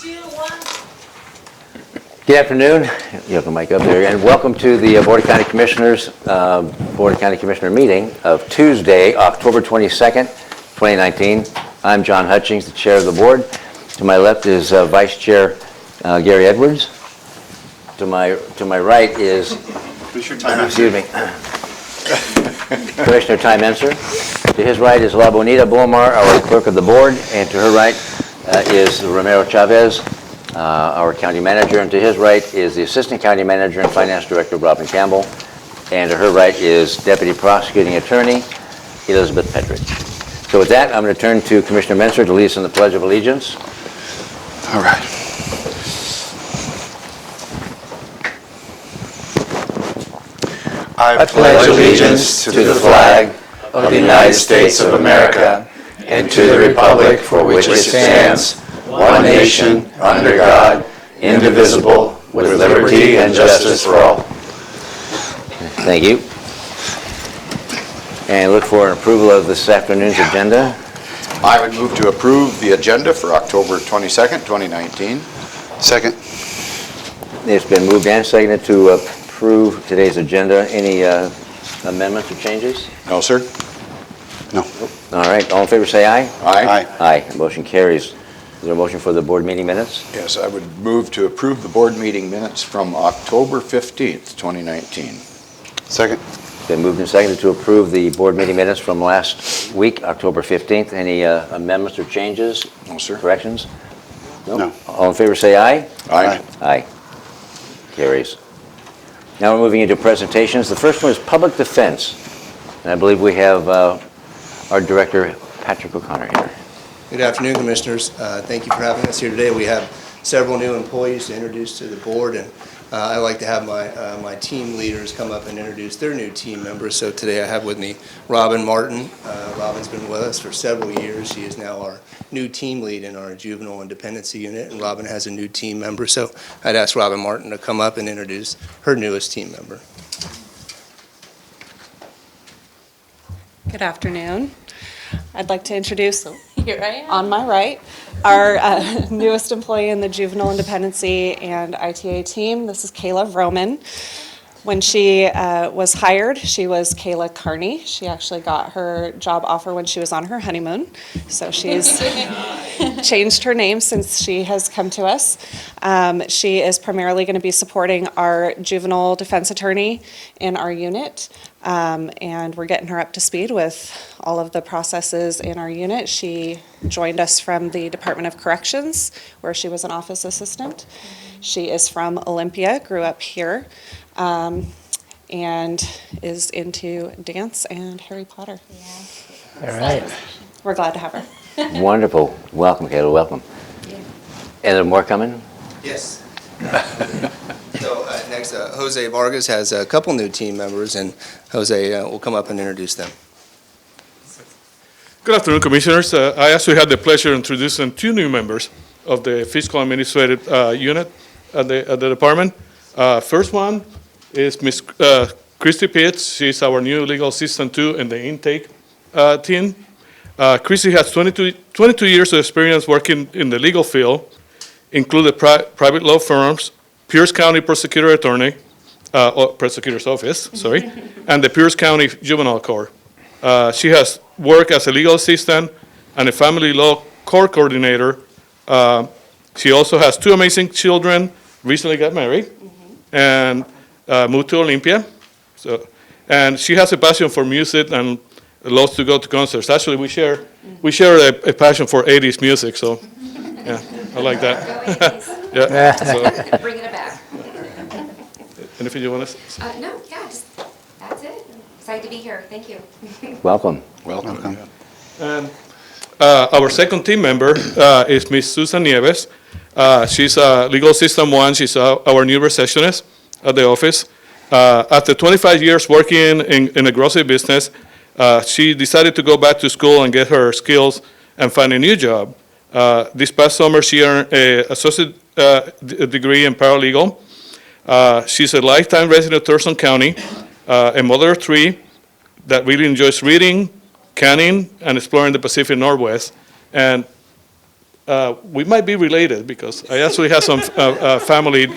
2, 1. Good afternoon. You have the mic up there, and welcome to the Board of County Commissioners meeting of Tuesday, October 22nd, 2019. I'm John Hutchings, the chair of the board. To my left is Vice Chair Gary Edwards. To my right is Commissioner Ty Menser. To his right is La Bonita Bomar, our clerk of the board, and to her right is Romero Chavez, our county manager, and to his right is the assistant county manager and finance director, Robin Campbell, and to her right is deputy prosecuting attorney, Elizabeth Petridge. So with that, I'm going to turn to Commissioner Menser to lead us in the Pledge of Allegiance. All right. I pledge allegiance to the flag of the United States of America and to the republic for which it stands, one nation, under God, indivisible, with liberty and justice for all. Thank you. And look for an approval of this afternoon's agenda. I would move to approve the agenda for October 22nd, 2019. Second. It's been moved and seconded to approve today's agenda. Any amendments or changes? No, sir. No. All right. All in favor say aye. Aye. Aye. Motion carries. Is there a motion for the board meeting minutes? Yes, I would move to approve the board meeting minutes from October 15th, 2019. Second. Been moved and seconded to approve the board meeting minutes from last week, October 15th. Any amendments or changes? No, sir. Corrections? No. All in favor say aye. Aye. Aye. Carries. Now we're moving into presentations. The first one is public defense. And I believe we have our director, Patrick O'Connor, here. Good afternoon, Commissioners. Thank you for having us here today. We have several new employees to introduce to the board, and I'd like to have my team leaders come up and introduce their new team members. So today I have with me Robin Martin. Robin's been with us for several years. She is now our new team lead in our juvenile and dependency unit, and Robin has a new team member. So I'd ask Robin Martin to come up and introduce her newest team member. Good afternoon. I'd like to introduce, Here I am. on my right, our newest employee in the Juvenile Independency and ITA team. This is Kayla Vroman. When she was hired, she was Kayla Carney. She actually got her job offer when she was on her honeymoon. So she's changed her name since she has come to us. She is primarily going to be supporting our juvenile defense attorney in our unit. And we're getting her up to speed with all of the processes in our unit. She joined us from the Department of Corrections, where she was an office assistant. She is from Olympia, grew up here, and is into dance and Harry Potter. Yeah. All right. We're glad to have her. Wonderful. Welcome, Kayla. Welcome. Yeah. And there more coming? Yes. So next, Jose Vargas has a couple new team members, and Jose will come up and introduce them. Good afternoon, Commissioners. I actually had the pleasure of introducing two new members of the Fiscal Administrative Unit at the department. First one is Ms. Christy Pitts. She's our new legal assistant too in the intake team. Christy has 22 years of experience working in the legal field, including private law firms, Pierce County Prosecutor Attorney, Prosecutor's Office, sorry, and the Pierce County Juvenile Court. She has worked as a legal assistant and a family law court coordinator. She also has two amazing children, recently got married, and moved to Olympia. And she has a passion for music and loves to go to concerts. Actually, we share a passion for 80s music, so yeah, I like that. Yeah. So, Bringing it back. anything you want to say? No, yeah, that's it. Excited to be here. Thank you. Welcome. Welcome. And our second team member is Ms. Susan Nieves. She's legal assistant one. She's our new receptionist at the office. After 25 years working in a grocery business, she decided to go back to school and get her skills and find a new job. This past summer, she earned an associate degree in paralegal. She's a lifetime resident of Thurston County, a mother of three that really enjoys reading, canning, and exploring the Pacific Northwest. And We might be related because I actually have some family.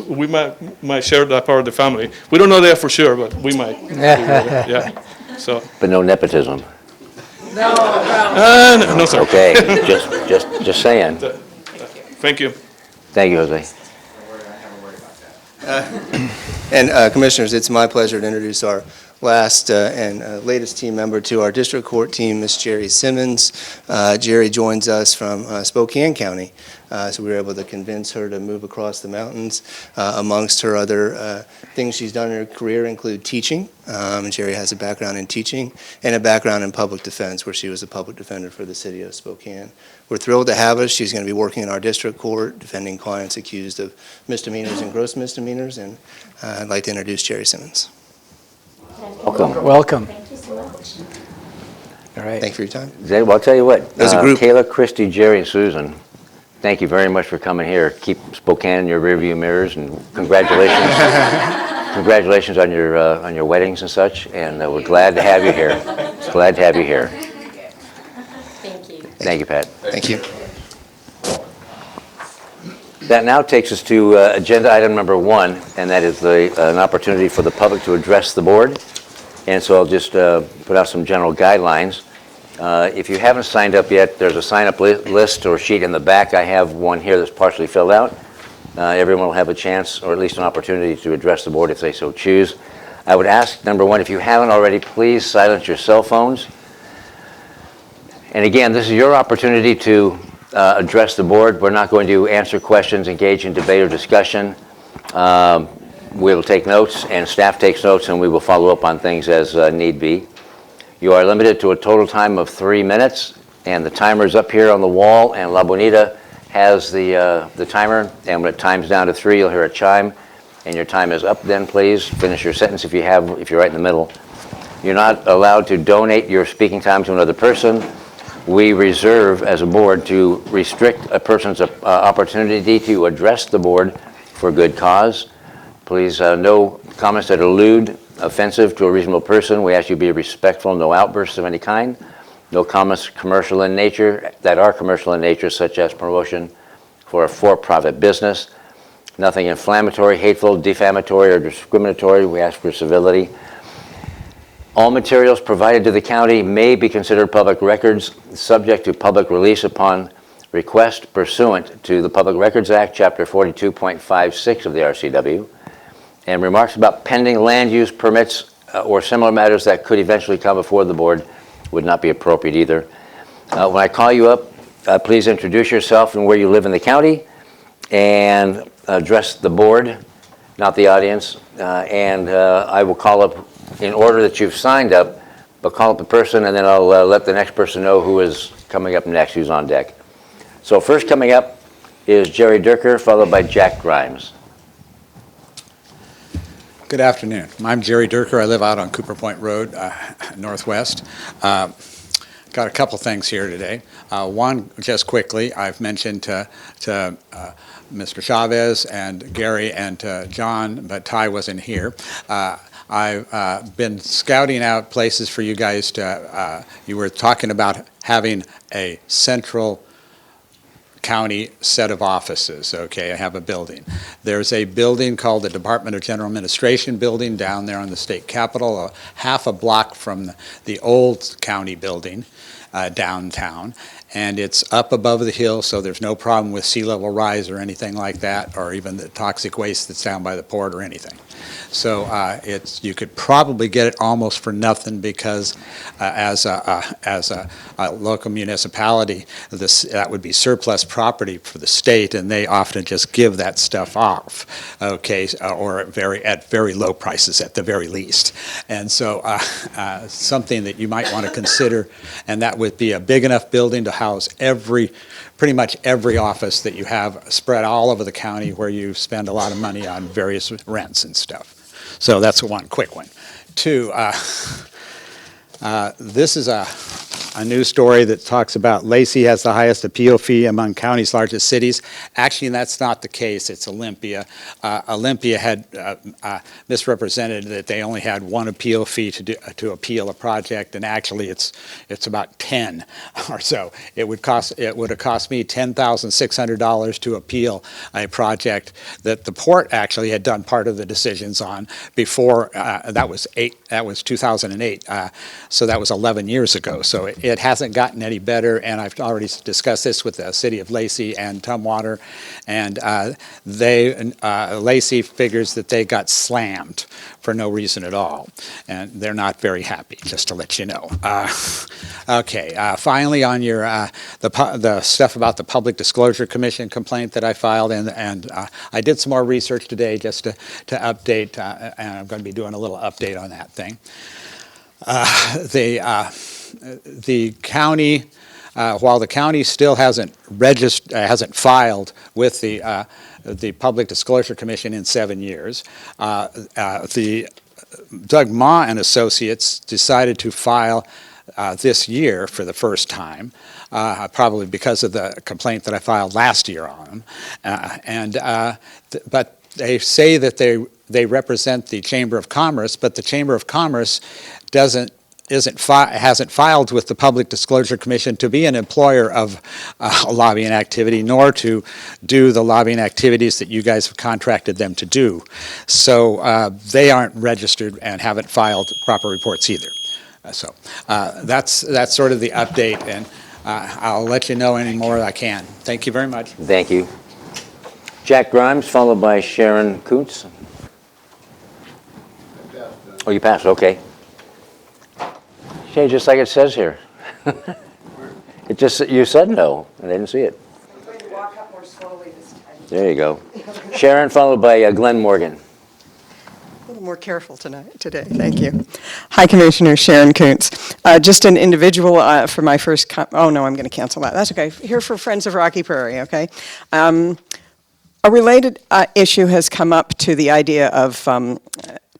We might share that part of the family. We don't know that for sure, but we might. Be related. Yeah. So. But no nepotism. No, sir. Okay, just saying. Thank you. Thank you, Jose. And Commissioners, it's my pleasure to introduce our last and latest team member to our district court team, Miss Jerry Simmons. Jerry joins us from Spokane County, so we were able to convince her to move across the mountains. Amongst her other things she's done in her career include teaching. Jerry has a background in teaching and a background in public defense, where she was a public defender for the city of Spokane. We're thrilled to have her. She's going to be working in our district court, defending clients accused of misdemeanors and gross misdemeanors, and I'd like to introduce Jerry Simmons. Welcome. Welcome. Thank you so much. All right. Thank you for your time. Well, I'll tell you what. As a group- Kayla, Christy, Jerry, and Susan, thank you very much for coming here. Keep Spokane in your rearview mirrors, and congratulations. Congratulations on your weddings and such, and we're glad to have you here. Glad to have you here. Thank you. Thank you, Pat. Thank you. That now takes us to agenda item number 1, and that is an opportunity for the public to address the board. And so I'll just put out some general guidelines. If you haven't signed up yet, there's a sign-up list or sheet in the back. I have one here that's partially filled out. Everyone will have a chance, or at least an opportunity, to address the board if they so choose. I would ask, number 1, if you haven't already, please silence your cell phones. And again, this is your opportunity to address the board. We're not going to answer questions, engage in debate or discussion. We'll take notes, and staff takes notes, and we will follow up on things as need be. You are limited to a total time of 3 minutes, and the timer is up here on the wall, and La Bonita has the timer, and when it times down to 3, you'll hear a chime, and your time is up then, please. Finish your sentence if you're right in the middle. You're not allowed to donate your speaking time to another person. We reserve, as a board, to restrict a person's opportunity to address the board for good cause. Please, no comments that allude offensive to a reasonable person. We ask you to be respectful, no outbursts of any kind. No comments commercial in nature, that are commercial in nature, such as promotion for a for-profit business. Nothing inflammatory, hateful, defamatory, or discriminatory. We ask for civility. All materials provided to the county may be considered public records, subject to public release upon request pursuant to the Public Records Act, Chapter 42.56 of the RCW. And remarks about pending land use permits or similar matters that could eventually come before the board would not be appropriate either. When I call you up, please introduce yourself and where you live in the county, and address the board, not the audience. I will call up in order that you've signed up, but call up the person, and then I'll let the next person know who is coming up next, who's on deck. So first coming up is Jerry Durker, followed by Jack Grimes. Good afternoon. I'm Jerry Durker. I live out on Cooper Point Road, Northwest. Got a couple things here today. One, just quickly, I've mentioned to Mr. Chavez and Gary and John, but Ty wasn't here. I've been scouting out places for you guys to, you were talking about having a central county set of offices. Okay, I have a building. There's a building called the Department of General Administration building down there on the state capitol, half a block from the old county building downtown. And it's up above the hill, so there's no problem with sea level rise or anything like that, or even the toxic waste that's down by the port or anything. So you could probably get it almost for nothing, because as a local municipality, that would be surplus property for the state, and they often just give that stuff off, okay, or at very low prices at the very least. And so something that you might want to consider, and that would be a big enough building to house pretty much every office that you have spread all over the county, where you spend a lot of money on various rents and stuff. So that's one quick one. Two, this is a news story that talks about Lacey has the highest appeal fee among county's largest cities. Actually, that's not the case. It's Olympia. Olympia had misrepresented that they only had one appeal fee to appeal a project, and actually it's about 10 or so. It would have cost me $10,600 to appeal a project that the port actually had done part of the decisions on before. That was 2008. So that was 11 years ago. So it hasn't gotten any better, and I've already discussed this with the city of Lacey and Tumwater, and Lacey figures that they got slammed for no reason at all, and they're not very happy, just to let you know. Finally, on your the stuff about the Public Disclosure Commission complaint that I filed, and I did some more research today just to update, and I'm going to be doing a little update on that thing. The county, while the county still hasn't filed with the Public Disclosure Commission in 7 years, the Doug Ma and Associates decided to file this year for the first time, probably because of the complaint that I filed last year on them, but they say that they represent the Chamber of Commerce, but the Chamber of Commerce hasn't filed with the Public Disclosure Commission to be an employer of lobbying activity, nor to do the lobbying activities that you guys have contracted them to do. So they aren't registered and haven't filed proper reports either. So that's sort of the update, and I'll let you know any more I can. Thank you very much. Thank you. Jack Grimes, followed by Sharon Kuntz. Oh, you passed, okay. Okay, just like it says here. It just, you said no, and I didn't see it. I'm going to walk up more slowly this time. There you go. Sharon, followed by Glenn Morgan. A little more careful today, thank you. Hi, Commissioner Sharon Kuntz. Just an individual for my first, oh no, I'm going to cancel that. That's okay. Here for Friends of Rocky Prairie, okay? A related issue has come up to the idea of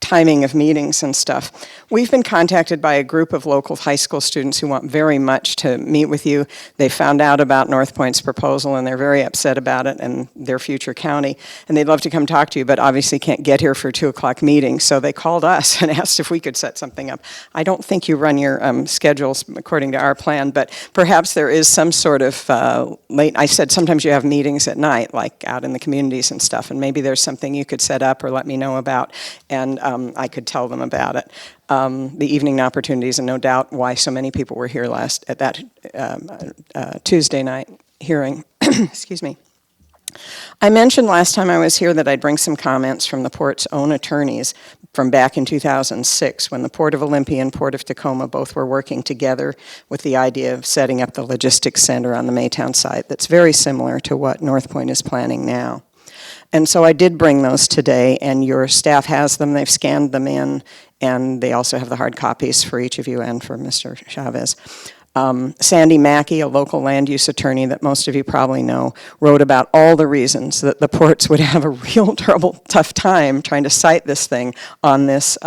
timing of meetings and stuff. We've been contacted by a group of local high school students who want very much to meet with you. They found out about North Point's proposal, and they're very upset about it and their future county, and they'd love to come talk to you, but obviously can't get here for a 2 o'clock meeting, so they called us and asked if we could set something up. I don't think you run your schedules according to our plan, but perhaps there is some sort of I said sometimes you have meetings at night, like out in the communities and stuff, and maybe there's something you could set up or let me know about, and I could tell them about it. The evening opportunities, and no doubt why so many people were here at that Tuesday night hearing. Excuse me. I mentioned last time I was here that I'd bring some comments from the port's own attorneys from back in 2006, when the Port of Olympia and Port of Tacoma both were working together with the idea of setting up the logistics center on the Maytown site that's very similar to what North Point is planning now. And so I did bring those today, and your staff has them. They've scanned them in, and they also have the hard copies for each of you and for Mr. Chavez. Sandy Mackey, a local land use attorney that most of you probably know, wrote about all the reasons that the ports would have a real tough time trying to site this thing on this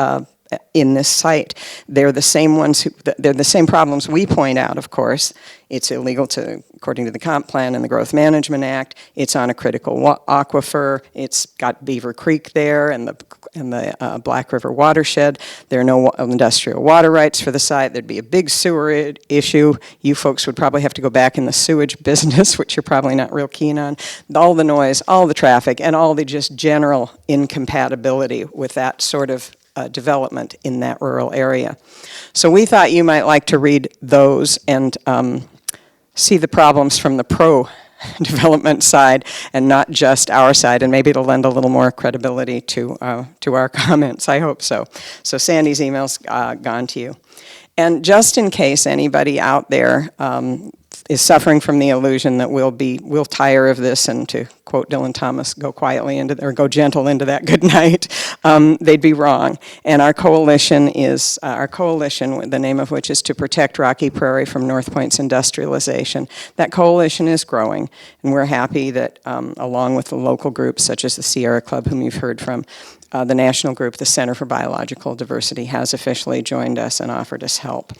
in this site. They're the same ones they're the same problems we point out, of course. It's illegal according to the Comp Plan and the Growth Management Act. It's on a critical aquifer. It's got Beaver Creek there and the Black River watershed. There are no industrial water rights for the site. There'd be a big sewer issue. You folks would probably have to go back in the sewage business, which you're probably not real keen on. All the noise, all the traffic, and all the just general incompatibility with that sort of development in that rural area. So we thought you might like to read those and see the problems from the pro-development side and not just our side, and maybe it'll lend a little more credibility to our comments. I hope so. So Sandy's email's gone to you. And just in case anybody out there is suffering from the illusion that we'll tire of this, and to quote Dylan Thomas, go gentle into that good night, they'd be wrong. And our coalition, the name of which is to protect Rocky Prairie from North Point's industrialization. That coalition is growing, and we're happy that along with the local groups such as the Sierra Club, whom you've heard from, the national group, the Center for Biological Diversity, has officially joined us and offered us help.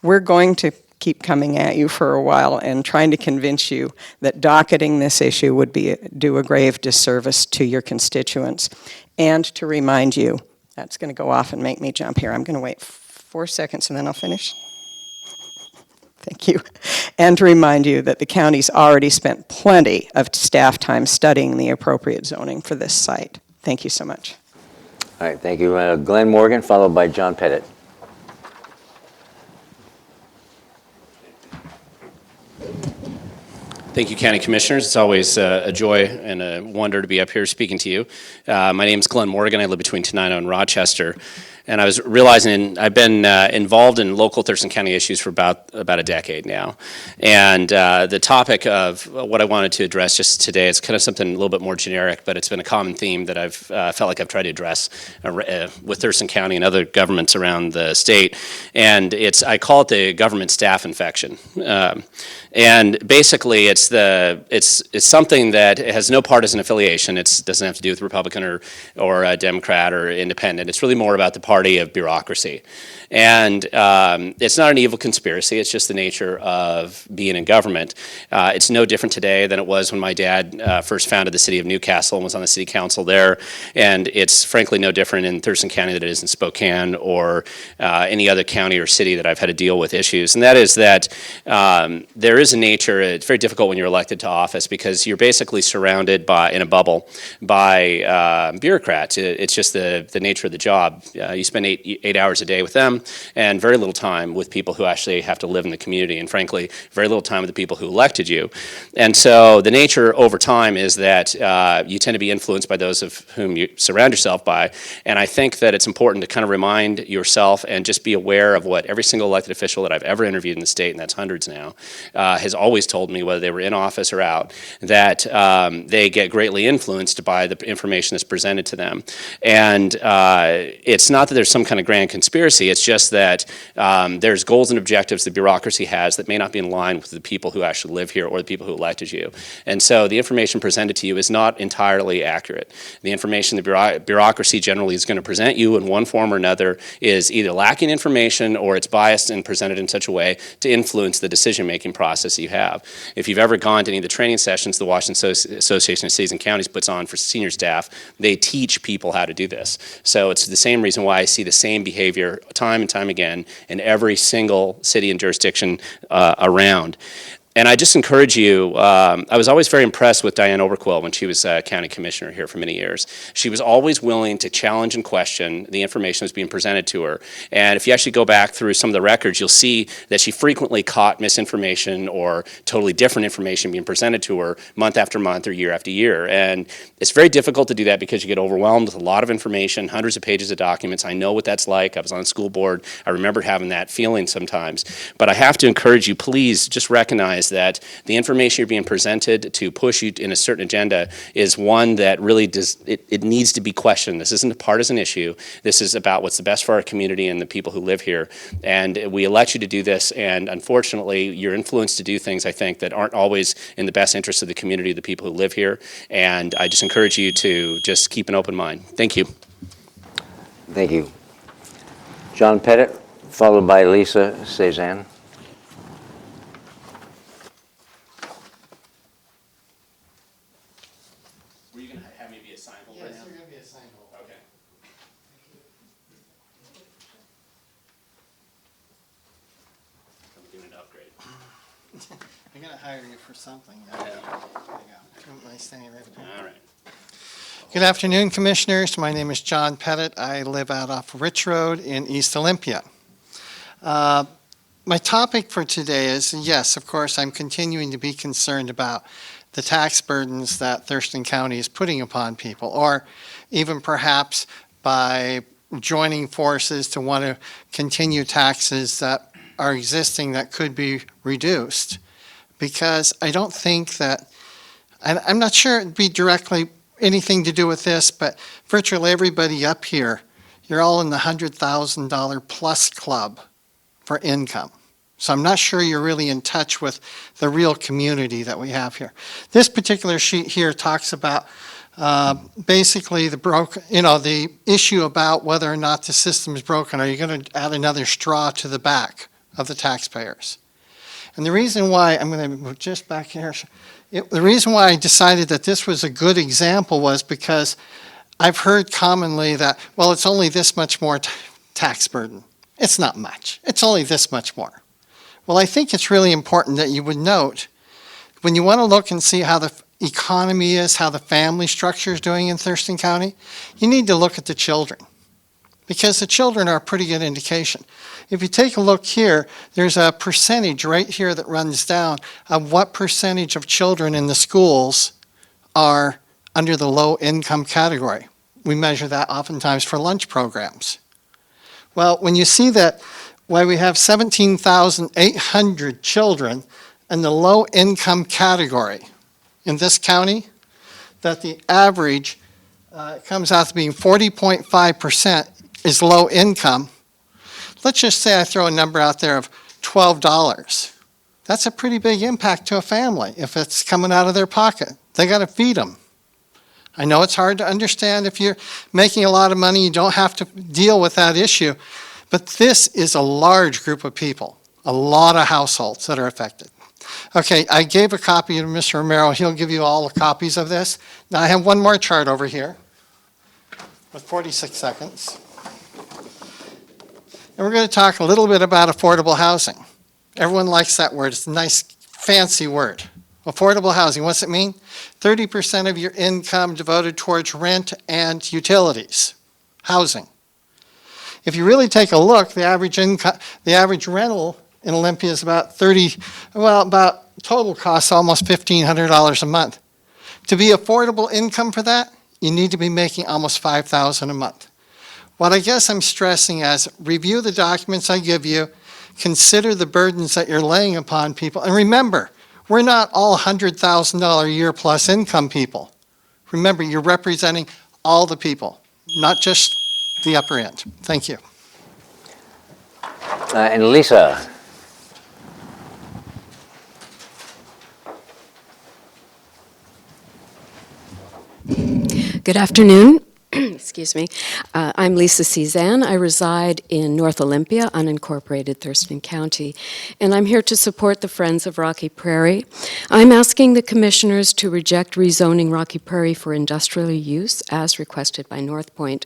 We're going to keep coming at you for a while and trying to convince you that docketing this issue would do a grave disservice to your constituents. And to remind you, that's going to go off and make me jump here. I'm going to wait 4 seconds and then I'll finish. Thank you. And to remind you that the county's already spent plenty of staff time studying the appropriate zoning for this site. Thank you so much. All right, thank you. Glenn Morgan, followed by John Pettit. Thank you, County Commissioners. It's always a joy and a wonder to be up here speaking to you. My name is Glenn Morgan. I live between Tenino and Rochester. And I was realizing I've been involved in local Thurston County issues for about a decade now. And the topic of what I wanted to address just today is kind of something a little bit more generic, but it's been a common theme that I've felt like I've tried to address with Thurston County and other governments around the state. And I call it the government staff infection. And basically, it's something that has no partisan affiliation. It doesn't have to do with Republican or Democrat or Independent. It's really more about the party of bureaucracy. And it's not an evil conspiracy. It's just the nature of being in government. It's no different today than it was when my dad first founded the city of Newcastle and was on the city council there. And it's frankly no different in Thurston County than it is in Spokane or any other county or city that I've had to deal with issues. And that is that there is a nature. It's very difficult when you're elected to office because you're basically surrounded in a bubble by bureaucrats. It's just the nature of the job. You spend eight hours a day with them and very little time with people who actually have to live in the community, and frankly, very little time with the people who elected you. And so the nature over time is that you tend to be influenced by those of whom you surround yourself by. And I think that it's important to kind of remind yourself and just be aware of what every single elected official that I've ever interviewed in the state, and that's hundreds now, has always told me, whether they were in office or out, that they get greatly influenced by the information that's presented to them. And it's not that there's some kind of grand conspiracy, it's just that there's goals and objectives the bureaucracy has that may not be in line with the people who actually live here or the people who elected you. And so the information presented to you is not entirely accurate. The information the bureaucracy generally is going to present you in one form or another is either lacking information or it's biased and presented in such a way to influence the decision-making process you have. If you've ever gone to any of the training sessions the Washington Association of Cities and Counties puts on for senior staff, they teach people how to do this. So it's the same reason why I see the same behavior time and time again in every single city and jurisdiction around. And I just encourage you, I was always very impressed with Diane Overquill when she was county commissioner here for many years. She was always willing to challenge and question the information that was being presented to her. And if you actually go back through some of the records, you'll see that she frequently caught misinformation or totally different information being presented to her month after month or year after year. And it's very difficult to do that because you get overwhelmed with a lot of information, hundreds of pages of documents. I know what that's like. I was on the school board. I remember having that feeling sometimes. But I have to encourage you, please just recognize that the information you're being presented to push you in a certain agenda is one that really it needs to be questioned. This isn't a partisan issue. This is about what's the best for our community and the people who live here. And we elect you to do this, and unfortunately, you're influenced to do things, I think, that aren't always in the best interest of the community, the people who live here. And I just encourage you to just keep an open mind. Thank you. Thank you. John Pettit, followed by Lisa Cezanne. Were you going to have me be a sign holder? Yes, you're going to be a sign holder. Okay. I'm doing an upgrade. I'm going to hire you for something. There you go. Am I standing right there? All right. Good afternoon, Commissioners. My name is John Pettit. I live out off Rich Road in East Olympia. My topic for today is, yes, of course, I'm continuing to be concerned about the tax burdens that Thurston County is putting upon people, or even perhaps by joining forces to want to continue taxes that are existing that could be reduced. Because I don't think that, and I'm not sure it'd be directly anything to do with this, but virtually everybody up here, you're all in the $100,000 plus club for income. So I'm not sure you're really in touch with the real community that we have here. This particular sheet here talks about basically the issue about whether or not the system is broken. Are you going to add another straw to the back of the taxpayers? And the reason why, I'm going to move just back here. The reason why I decided that this was a good example was because I've heard commonly that, well, it's only this much more tax burden. It's not much. It's only this much more. Well, I think it's really important that you would note, when you want to look and see how the economy is, how the family structure is doing in Thurston County, you need to look at the children, because the children are a pretty good indication. If you take a look here, there's a percentage right here that runs down of what percentage of children in the schools are under the low income category. We measure that oftentimes for lunch programs. Well, when you see that, why we have 17,800 children in the low income category in this county, that the average comes out to being 40.5% is low income. Let's just say I throw a number out there of $12. That's a pretty big impact to a family if it's coming out of their pocket. They got to feed them. I know it's hard to understand. If you're making a lot of money, you don't have to deal with that issue. But this is a large group of people, a lot of households that are affected. Okay, I gave a copy to Mr. Romero. He'll give you all the copies of this. Now I have one more chart over here with 46 seconds. And we're going to talk a little bit about affordable housing. Everyone likes that word. It's a nice, fancy word. Affordable housing, what's it mean? 30% of your income devoted towards rent and utilities, housing. If you really take a look, the average income, the average rental in Olympia is about total costs almost $1,500 a month. To be affordable income for that, you need to be making almost $5,000 a month. What I guess I'm stressing is review the documents I give you, consider the burdens that you're laying upon people, and remember, we're not all $100,000 a year plus income people. Remember, you're representing all the people, not just the upper end. Thank you. And Lisa. Good afternoon. Excuse me. I'm Lisa Cezanne. I reside in North Olympia, unincorporated Thurston County, and I'm here to support the Friends of Rocky Prairie. I'm asking the commissioners to reject rezoning Rocky Prairie for industrial use as requested by North Point.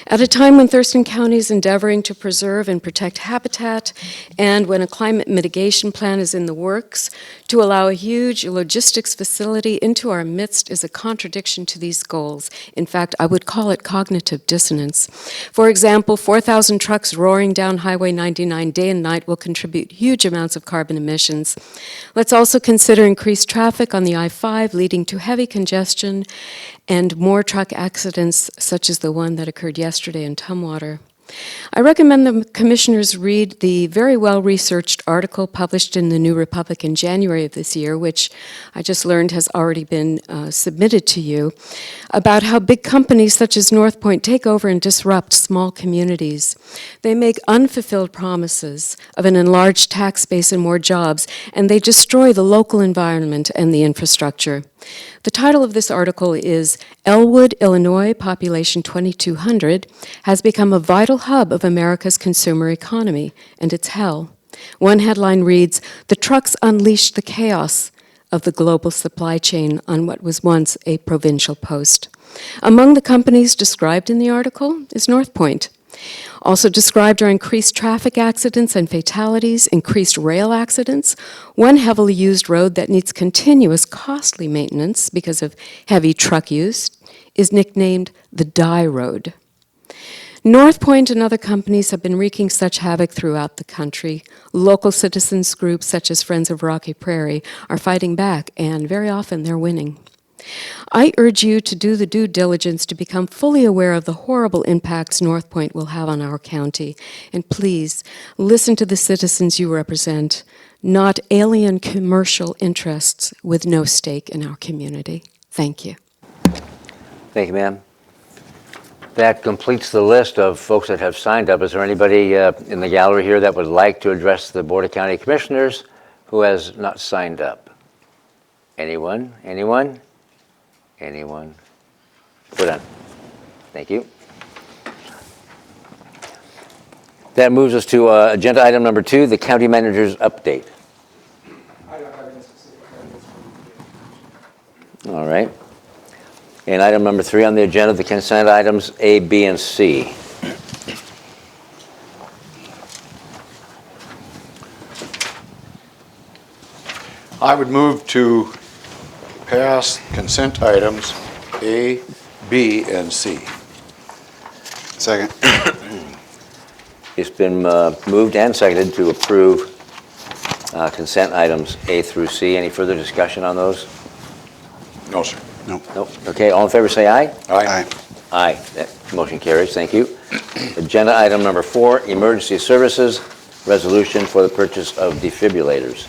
At a time when Thurston County is endeavoring to preserve and protect habitat, and when a climate mitigation plan is in the works, to allow a huge logistics facility into our midst is a contradiction to these goals. In fact, I would call it cognitive dissonance. For example, 4,000 trucks roaring down Highway 99 day and night will contribute huge amounts of carbon emissions. Let's also consider increased traffic on the I-5 leading to heavy congestion and more truck accidents such as the one that occurred yesterday in Tumwater. I recommend the commissioners read the very well-researched article published in the New Republic in January of this year, which I just learned has already been submitted to you, about how big companies such as North Point take over and disrupt small communities. They make unfulfilled promises of an enlarged tax base and more jobs, and they destroy the local environment and the infrastructure. The title of this article is Elwood, Illinois, population 2,200, has become a vital hub of America's consumer economy, and it's hell. One headline reads, "The trucks unleashed the chaos of the global supply chain on what was once a provincial post." Among the companies described in the article is North Point. Also described are increased traffic accidents and fatalities, increased rail accidents. One heavily used road that needs continuous costly maintenance because of heavy truck use is nicknamed the Die Road. North Point and other companies have been wreaking such havoc throughout the country. Local citizens groups such as Friends of Rocky Prairie are fighting back, and very often they're winning. I urge you to do the due diligence to become fully aware of the horrible impacts North Point will have on our county. And please, listen to the citizens you represent, not alien commercial interests with no stake in our community. Thank you. Thank you, ma'am. That completes the list of folks that have signed up. Is there anybody in the gallery here that would like to address the Board of County Commissioners who has not signed up? Anyone? Anyone? Anyone? We're done. Thank you. That moves us to agenda item number 2, the county manager's update. All right. And item number 3 on the agenda, the consent items A, B, and C. I would move to pass consent items A, B, and C. Second. It's been moved and seconded to approve consent items A through C. Any further discussion on those? No, sir. No. Nope. Okay, all in favor say aye. Aye. Aye. That motion carries. Thank you. Agenda item number 4, emergency services, resolution for the purchase of defibrillators.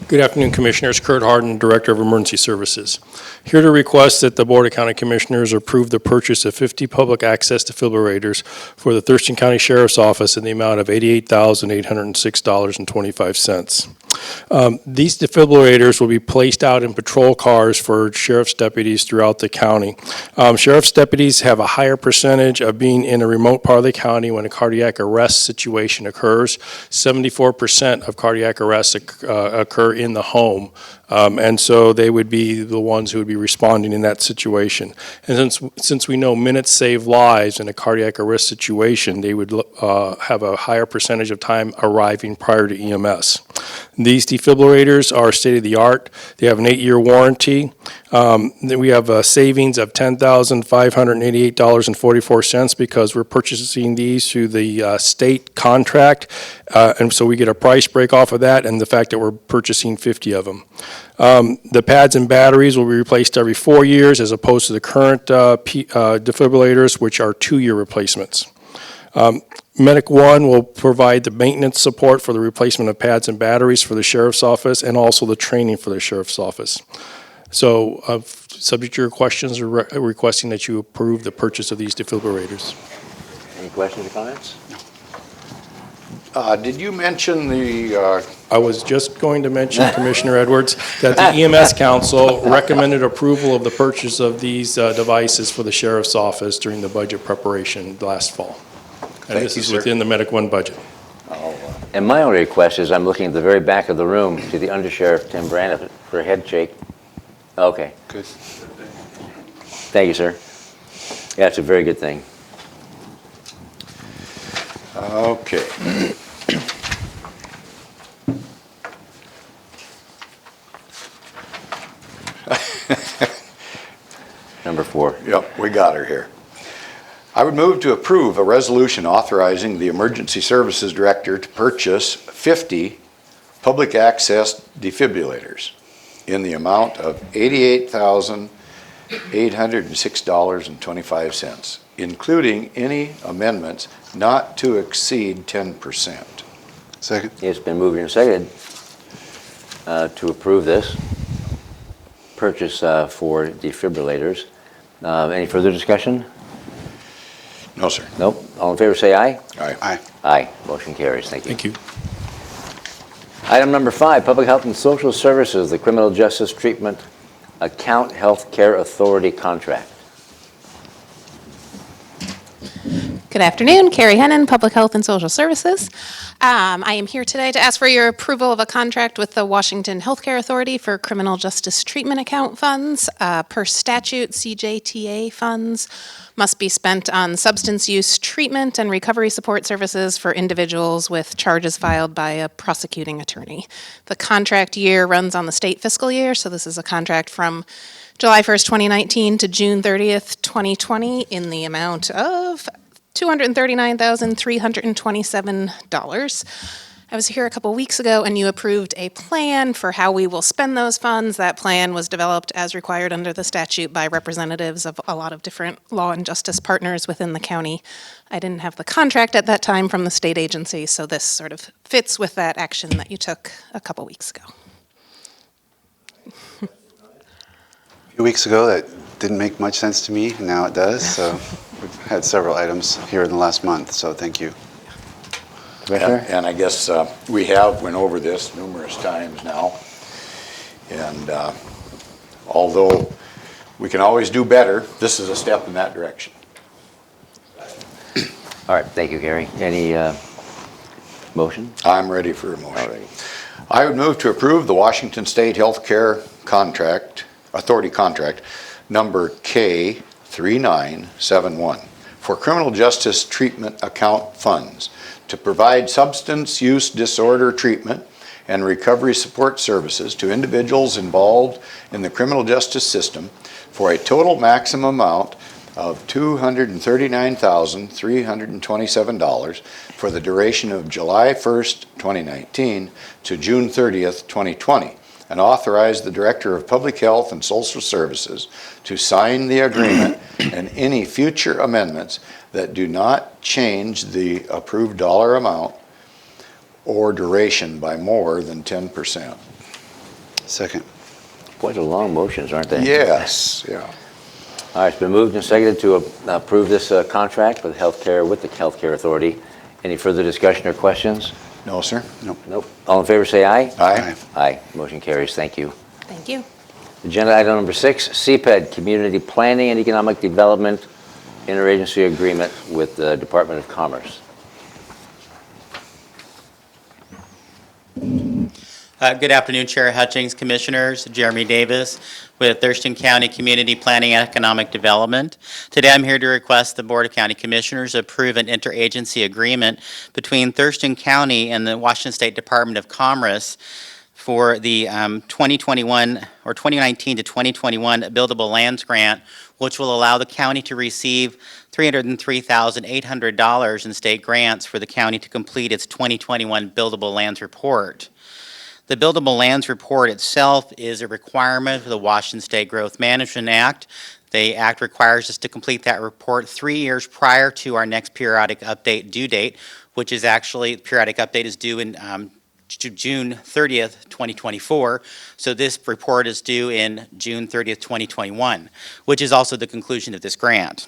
Good afternoon, Commissioners. Kurt Harden, Director of Emergency Services. Here to request that the Board of County Commissioners approve the purchase of 50 public access defibrillators for the Thurston County Sheriff's Office in the amount of $88,806.25. These defibrillators will be placed out in patrol cars for sheriff's deputies throughout the county. Sheriff's deputies have a higher percentage of being in a remote part of the county when a cardiac arrest situation occurs. 74% of cardiac arrests occur in the home. And so they would be the ones who would be responding in that situation. And since we know minutes save lives in a cardiac arrest situation, they would have a higher percentage of time arriving prior to EMS. These defibrillators are state-of-the-art. They have an 8-year warranty. We have a savings of $10,588.44 because we're purchasing these through the state contract. And so we get a price break off of that and the fact that we're purchasing 50 of them. The pads and batteries will be replaced every 4 years as opposed to the current defibrillators, which are 2-year replacements. Medic One will provide the maintenance support for the replacement of pads and batteries for the Sheriff's Office and also the training for the Sheriff's Office. So, subject to your questions, we're requesting that you approve the purchase of these defibrillators. Any questions or comments? Did you mention the, I was just going to mention, Commissioner Edwards, that the EMS Council recommended approval of the purchase of these devices for the Sheriff's Office during the budget preparation last fall. And this is within the Medic One budget. And my only request is I'm looking at the very back of the room to the Undersheriff Tim Brand for a head shake. Okay. Good. Thank you, sir. Yeah, it's a very good thing. okay. Number 4. Yep, we got her here. I would move to approve a resolution authorizing the Emergency Services Director to purchase 50 public access defibrillators in the amount of $88,806.25, including any amendments not to exceed 10%. Second. It's been moved and seconded to approve this purchase for defibrillators. Any further discussion? No, sir. Nope. All in favor say aye. Aye. Aye. Aye. Motion carries. Thank you. Thank you. Item number 5, Public Health and Social Services, the Criminal Justice Treatment Account Health Care Authority contract. Good afternoon, Carrie Hennon, Public Health and Social Services. I am here today to ask for your approval of a contract with the Washington Healthcare Authority for criminal justice treatment account funds. Per statute, CJTA funds must be spent on substance use treatment and recovery support services for individuals with charges filed by a prosecuting attorney. The contract year runs on the state fiscal year, so this is a contract from July 1st, 2019 to June 30th, 2020 in the amount of $239,327. I was here a couple weeks ago and you approved a plan for how we will spend those funds. That plan was developed as required under the statute by representatives of a lot of different law and justice partners within the county. I didn't have the contract at that time from the state agency, so this sort of fits with that action that you took a couple weeks ago. A few weeks ago, that didn't make much sense to me, and now it does. So we've had several items here in the last month, so thank you. And I guess we have went over this numerous times now. And although we can always do better, this is a step in that direction. All right, thank you, Gary. Any Motion? I'm ready for a motion. All right. I would move to approve the Washington State Healthcare Authority contract number K3971 for criminal justice treatment account funds to provide substance use disorder treatment and recovery support services to individuals involved in the criminal justice system for a total maximum amount of $239,327 for the duration of July 1st, 2019 to June 30th, 2020, and authorize the Director of Public Health and Social Services to sign the agreement and any future amendments that do not change the approved dollar amount or duration by more than 10%. Second. Quite a long motions, aren't they? Yes, yeah. All right, it's been moved and seconded to approve this contract with the Healthcare Authority. Any further discussion or questions? No, sir. Nope. All in favor, say aye. Aye. Aye. Motion carries. Thank you. Thank you. Agenda item number 6, CPED, Community Planning and Economic Development Interagency Agreement with the Department of Commerce. Good afternoon, Chair Hutchings, Commissioners, Jeremy Davis with Thurston County Community Planning and Economic Development. Today I'm here to request the Board of County Commissioners approve an interagency agreement between Thurston County and the Washington State Department of Commerce for the 2021 or 2019 to 2021 Buildable Lands Grant, which will allow the county to receive $303,800 in state grants for the county to complete its 2021 Buildable Lands Report. The Buildable Lands Report itself is a requirement of the Washington State Growth Management Act. The Act requires us to complete that report 3 years prior to our next periodic update due date, which is actually, the periodic update is due in June 30th, 2024. So this report is due in June 30th, 2021, which is also the conclusion of this grant.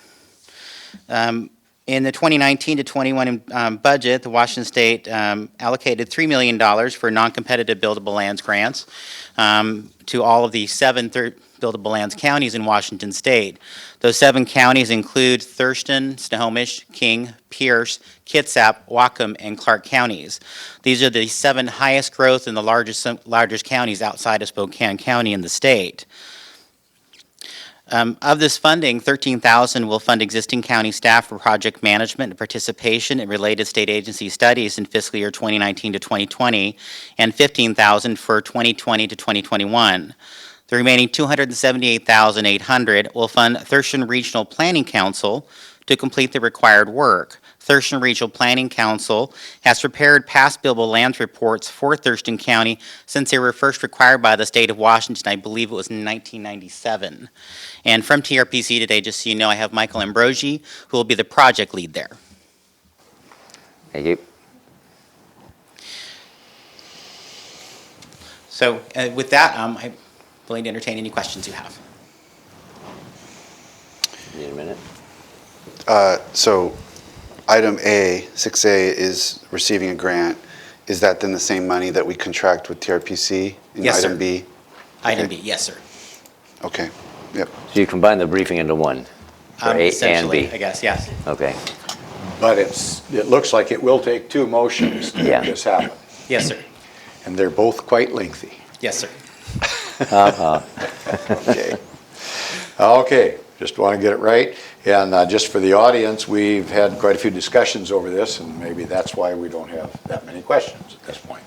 In the 2019 to 21 budget, the Washington State allocated $3 million for non-competitive buildable lands grants to all of the 7 buildable lands counties in Washington State. Those 7 counties include Thurston, Snohomish, King, Pierce, Kitsap, Whatcom, and Clark counties. These are the 7 highest growth and the largest counties outside of Spokane County in the state. Of this funding, $13,000 will fund existing county staff for project management and participation in related state agency studies in fiscal year 2019 to 2020, and $15,000 for 2020 to 2021. The remaining $278,800 will fund Thurston Regional Planning Council to complete the required work. Thurston Regional Planning Council has prepared past buildable lands reports for Thurston County since they were first required by the state of Washington. I believe it was in 1997. And from TRPC today, just so you know, I have Michael Ambrosi, who will be the project lead there. Thank you. So with that, I'm willing to entertain any questions you have. Need a minute? So item A, 6A, is receiving a grant. Is that then the same money that we contract with TRPC in Yes, item sir. B? Item Okay. B, yes, sir. Okay, yep. So you combine the briefing into one for A and Essentially, B? I guess, yes. Okay. But it looks like it will take 2 motions to Yeah. make this happen. Yes, sir. And they're both quite lengthy. Yes, sir. Okay. Okay, just want to get it right. And just for the audience, we've had quite a few discussions over this, and maybe that's why we don't have that many questions at this point.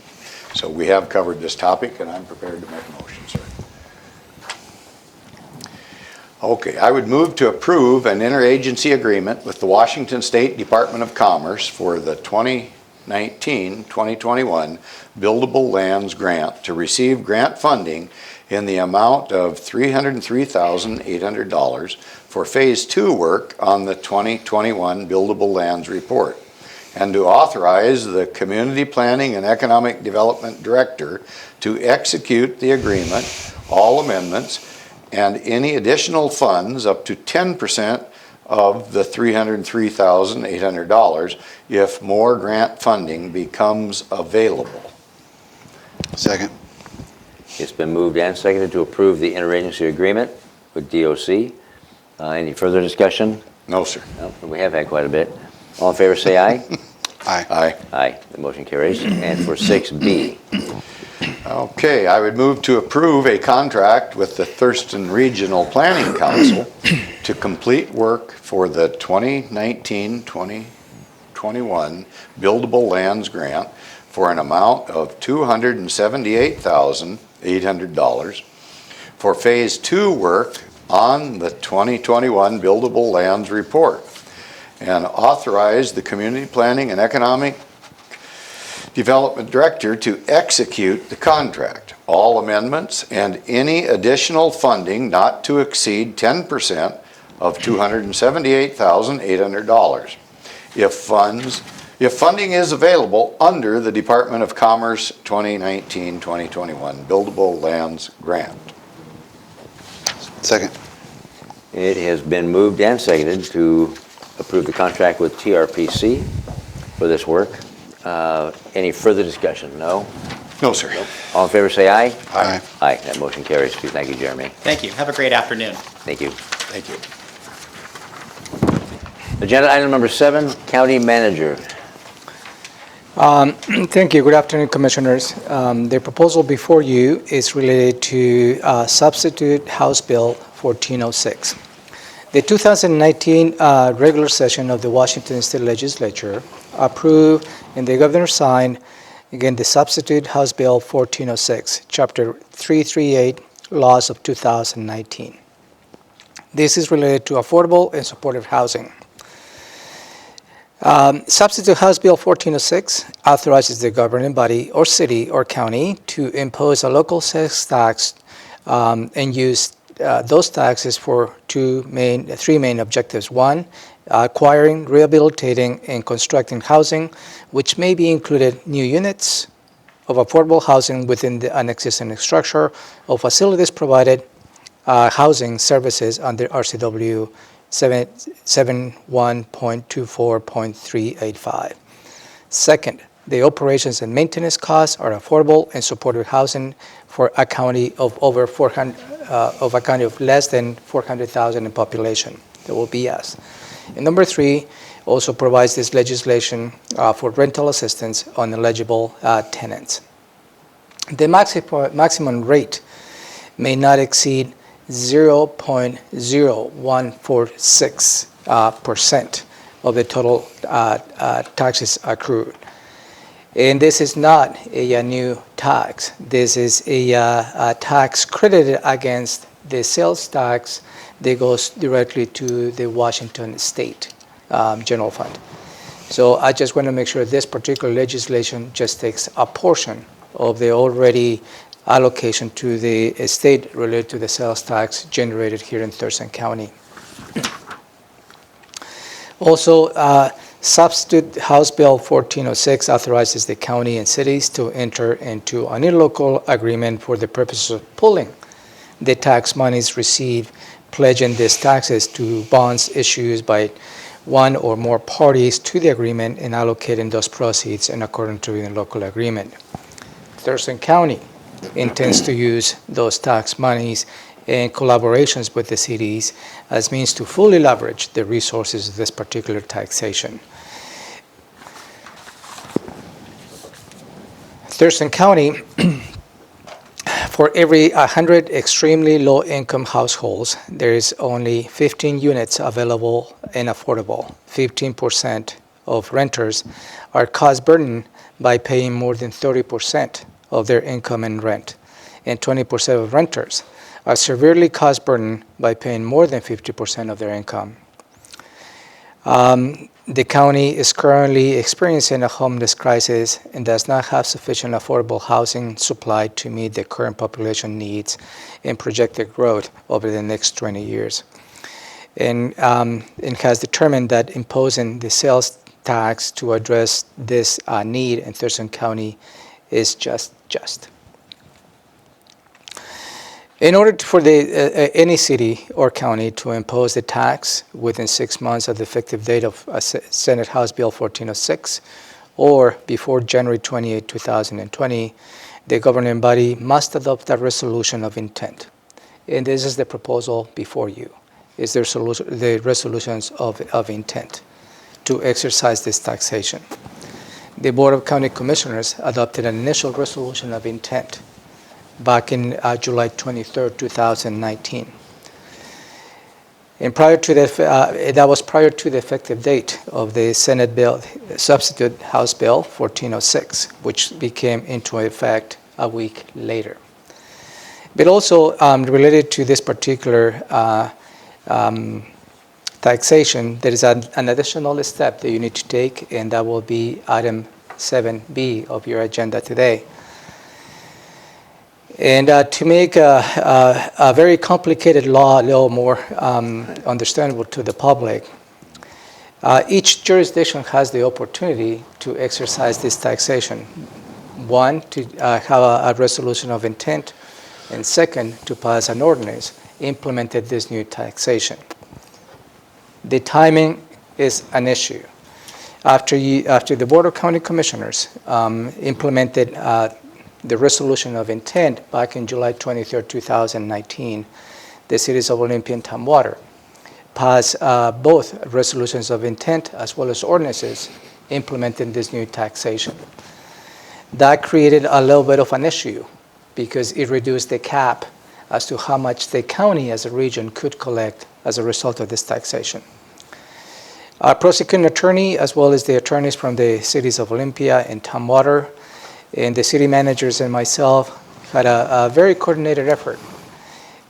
So we have covered this topic, and I'm prepared to make a motion, sir. Okay, I would move to approve an interagency agreement with the Washington State Department of Commerce for the 2019-2021 Buildable Lands Grant to receive grant funding in the amount of $303,800 for Phase 2 work on the 2021 Buildable Lands Report, and to authorize the Community Planning and Economic Development Director to execute the agreement, all amendments, and any additional funds up to 10% of the $303,800 if more grant funding becomes available. Second. It's been moved and seconded to approve the interagency agreement with DOC. Any further discussion? No, sir. No, we have had quite a bit. All in favor, say aye. Aye. Aye. Aye, the motion carries. And for 6B, Okay, I would move to approve a contract with the Thurston Regional Planning Council to complete work for the 2019-2021 Buildable Lands Grant for an amount of $278,800 for Phase 2 work on the 2021 Buildable Lands Report, and authorize the Community Planning and Economic Development Director to execute the contract. All amendments and any additional funding not to exceed 10% of $278,800. If funding is available under the Department of Commerce 2019-2021 Buildable Lands Grant. Second. it has been moved and seconded to approve the contract with TRPC for this work. Any further discussion? No? No, sir. All in favor, say aye. Aye. Aye, that motion carries. Thank you, Jeremy. Thank you. Have a great afternoon. Thank you. Thank you. Agenda item number 7, County Manager. Thank you. Good afternoon, Commissioners. The proposal before you is related to substitute House Bill 1406. The 2019 regular session of the Washington State Legislature approved and the governor signed, again, the substitute House Bill 1406, Chapter 338, Laws of 2019. This is related to affordable and supportive housing. Substitute House Bill 1406 authorizes the governing body or city or county to impose a local sales tax and use those taxes for three main objectives. One, acquiring, rehabilitating, and constructing housing, which may be included new units of affordable housing within an existing structure or facilities provided housing services under RCW 71.24.385. Second, the operations and maintenance costs are affordable and supportive housing for a county of less than 400,000 in population. That will be yes. And number 3, also provides this legislation for rental assistance on eligible tenants. The maximum rate may not exceed 0.0146% of the total taxes accrued. And this is not a new tax. This is a tax credited against the sales tax that goes directly to the Washington State General Fund. So I just want to make sure this particular legislation just takes a portion of the already allocation to the state related to the sales tax generated here in Thurston County. Also, substitute House Bill 1406 authorizes the county and cities to enter into an interlocal agreement for the purpose of pooling the tax monies received, pledging these taxes to bonds issued by one or more parties to the agreement and allocating those proceeds in accordance to the local agreement. Thurston County intends to use those tax monies in collaborations with the cities as means to fully leverage the resources of this particular taxation. Thurston County, for every 100 extremely low-income households, there is only 15 units available and affordable. 15% of renters are cost burdened by paying more than 30% of their income in rent, and 20% of renters are severely cost burdened by paying more than 50% of their income. The county is currently experiencing a homeless crisis and does not have sufficient affordable housing supply to meet the current population needs and projected growth over the next 20 years. And has determined that imposing the sales tax to address this need in Thurston County is just. In order for any city or county to impose the tax within 6 months of the effective date of Senate House Bill 1406 or before January 28, 2020, the governing body must adopt a resolution of intent. And this is the proposal before you, is the resolutions of intent to exercise this taxation. the Board of County Commissioners adopted an initial resolution of intent back in July 23, 2019. And prior to that was prior to the effective date of the Senate bill, substitute House Bill 1406, which became into effect a week later. But also related to this particular taxation, there is an additional step that you need to take, and that will be item 7B of your agenda today. And to make a very complicated law a little more understandable to the public, each jurisdiction has the opportunity to exercise this taxation. One, to have a resolution of intent, and second, to pass an ordinance implemented this new taxation. The timing is an issue. After the Board of County Commissioners implemented the resolution of intent back in July 23, 2019, the cities of Olympia and Tumwater passed both resolutions of intent as well as ordinances implementing this new taxation. That created a little bit of an issue because it reduced the cap as to how much the county as a region could collect as a result of this taxation. Our prosecuting attorney, as well as the attorneys from the cities of Olympia and Tumwater, and the city managers and myself had a very coordinated effort.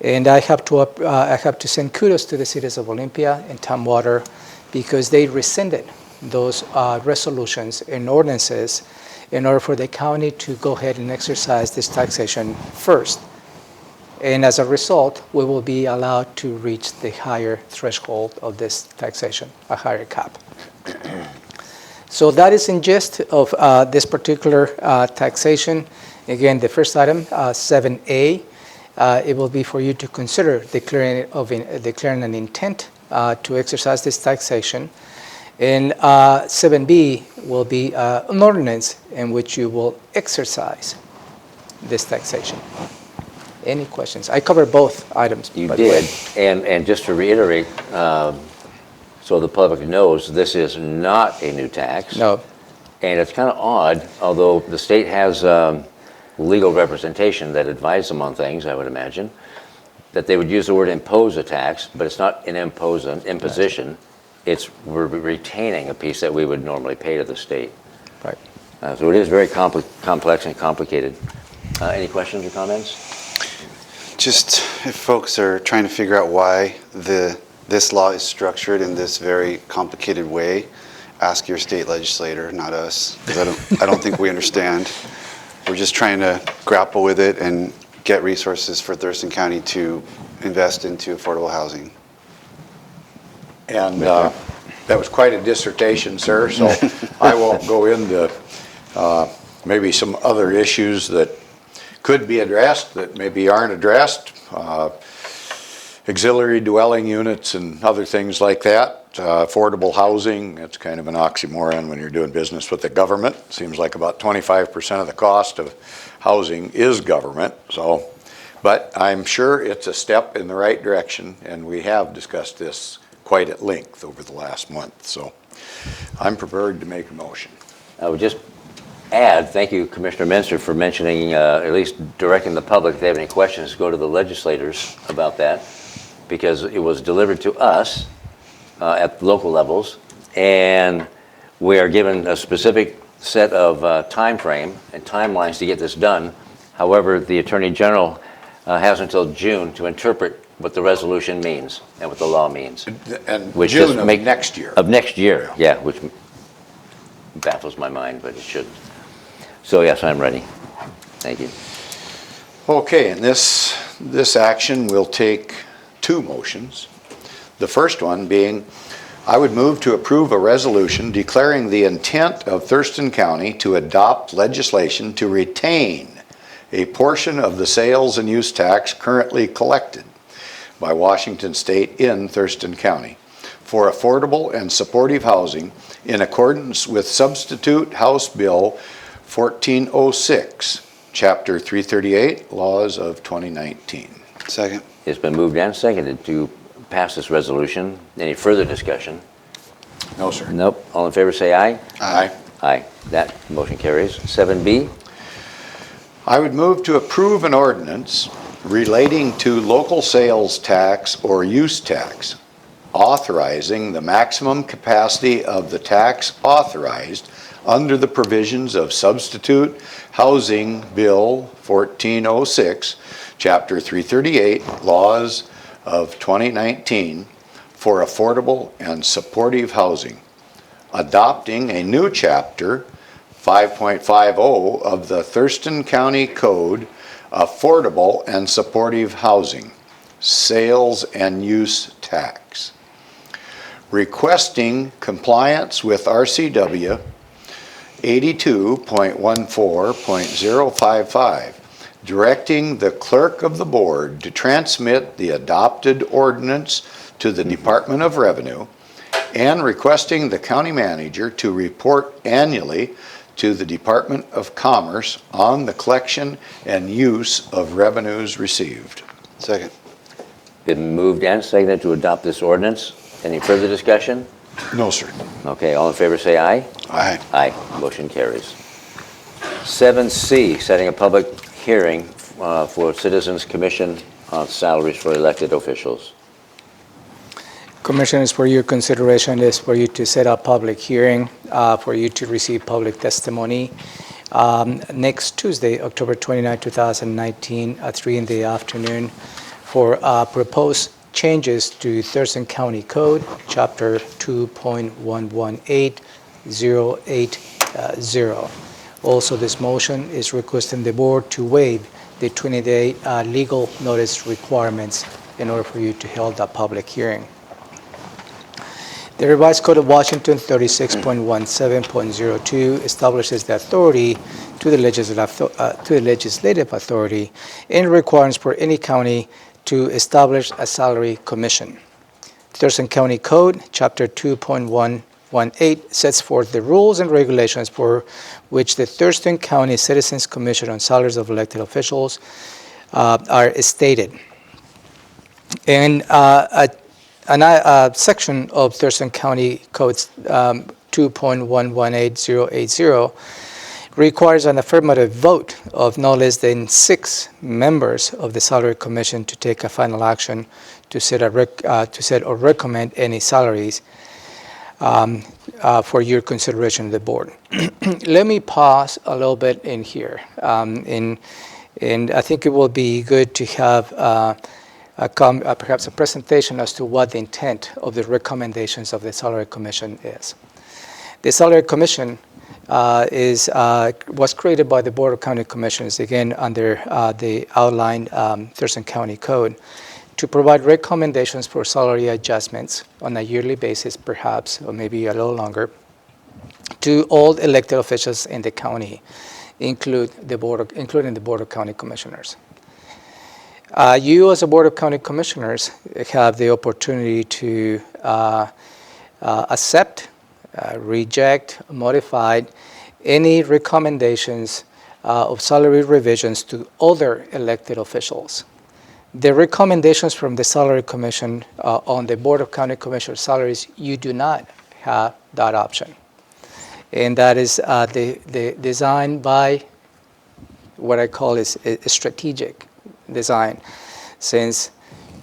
And I have to send kudos to the cities of Olympia and Tumwater because they rescinded those resolutions and ordinances in order for the county to go ahead and exercise this taxation first. And as a result, we will be allowed to reach the higher threshold of this taxation, a higher cap. So that is in gist of this particular taxation. Again, the first item, 7A, it will be for you to consider declaring an intent to exercise this taxation. And 7B will be an ordinance in which you will exercise this taxation. Any questions? I covered both items. You did, and just to reiterate, so the public knows, this is not a new tax. No. And it's kind of odd, although the state has legal representation that advise them on things, I would imagine, that they would use the word impose a tax, but it's not an imposition. It's we're retaining a piece that we would normally pay to the state. Right. So it is very complex and complicated. Any questions or comments? Just if folks are trying to figure out why this law is structured in this very complicated way, ask your state legislator, not us, because I don't think we understand. We're just trying to grapple with it and get resources for Thurston County to invest into affordable housing. And that was quite a dissertation, sir, so I won't go into maybe some other issues that could be addressed that maybe aren't addressed. Auxiliary dwelling units and other things like that. Affordable housing, that's kind of an oxymoron when you're doing business with the government. Seems like about 25% of the cost of housing is government. So, but I'm sure it's a step in the right direction, and we have discussed this quite at length over the last month. So I'm prepared to make a motion. I would just add, thank you, Commissioner Menster, for mentioning, at least directing the public, if they have any questions, go to the legislators about that, because it was delivered to us at local levels, and we are given a specific set of time frame and timelines to get this done. However, the Attorney General has until June to interpret what the resolution means and what the law means. And which June of next year. Of next year, yeah, which baffles my mind, but it shouldn't. So yes, I'm ready. Thank you. Okay, and this action will take two motions. The first one being, I would move to approve a resolution declaring the intent of Thurston County to adopt legislation to retain a portion of the sales and use tax currently collected by Washington State in Thurston County for affordable and supportive housing in accordance with Substitute House Bill 1406, Chapter 338, Laws of 2019. Second. It's been moved and seconded to pass this resolution. Any further discussion? No, sir. Nope. All in favor say aye. Aye. Aye. That motion carries. 7B. I would move to approve an ordinance relating to local sales tax or use tax, authorizing the maximum capacity of the tax authorized under the provisions of Substitute Housing Bill 1406, Chapter 338, Laws of 2019 for affordable and supportive housing, adopting a new chapter 5.50 of the Thurston County Code, Affordable and Supportive Housing, Sales and Use Tax, requesting compliance with RCW 82.14.055, directing the clerk of the board to transmit the adopted ordinance to the Department of Revenue, and requesting the county manager to report annually to the Department of Commerce on the collection and use of revenues received. Second. Been moved and seconded to adopt this ordinance. Any further discussion? No, sir. Okay, all in favor say aye. Aye. Aye. Motion carries. 7C, setting a public hearing for Citizens Commission on salaries for elected officials. Commissioners, for your consideration is for you to set up public hearing, for you to receive public testimony next Tuesday, October 29, 2019, at 3 in the afternoon for proposed changes to Thurston County Code, Chapter 2.118.080. Also, this motion is requesting the board to waive the 20-day legal notice requirements in order for you to hold that public hearing. The revised Code of Washington 36.17.02 establishes the authority to the legislative authority and requires for any county to establish a salary commission. Thurston County Code, Chapter 2.118, sets forth the rules and regulations for which the Thurston County Citizens Commission on Salaries of Elected Officials are stated. And a section of Thurston County Codes 2.118.080 requires an affirmative vote of no less than 6 members of the Salary Commission to take a final action to set or recommend any salaries for your consideration of the board. Let me pause a little bit in here, and I think it will be good to have perhaps a presentation as to what the intent of the recommendations of the Salary Commission is. The Salary Commission was created by the Board of County Commissioners, again under the outlined Thurston County Code, to provide recommendations for salary adjustments on a yearly basis, perhaps, or maybe a little longer, to all elected officials in the county, including the Board of County Commissioners. You, as a Board of County Commissioners, have the opportunity to accept, reject, modify any recommendations of salary revisions to other elected officials. The recommendations from the Salary Commission on the Board of County Commissioners' salaries, you do not have that option. And that is the design by what I call is a strategic design. Since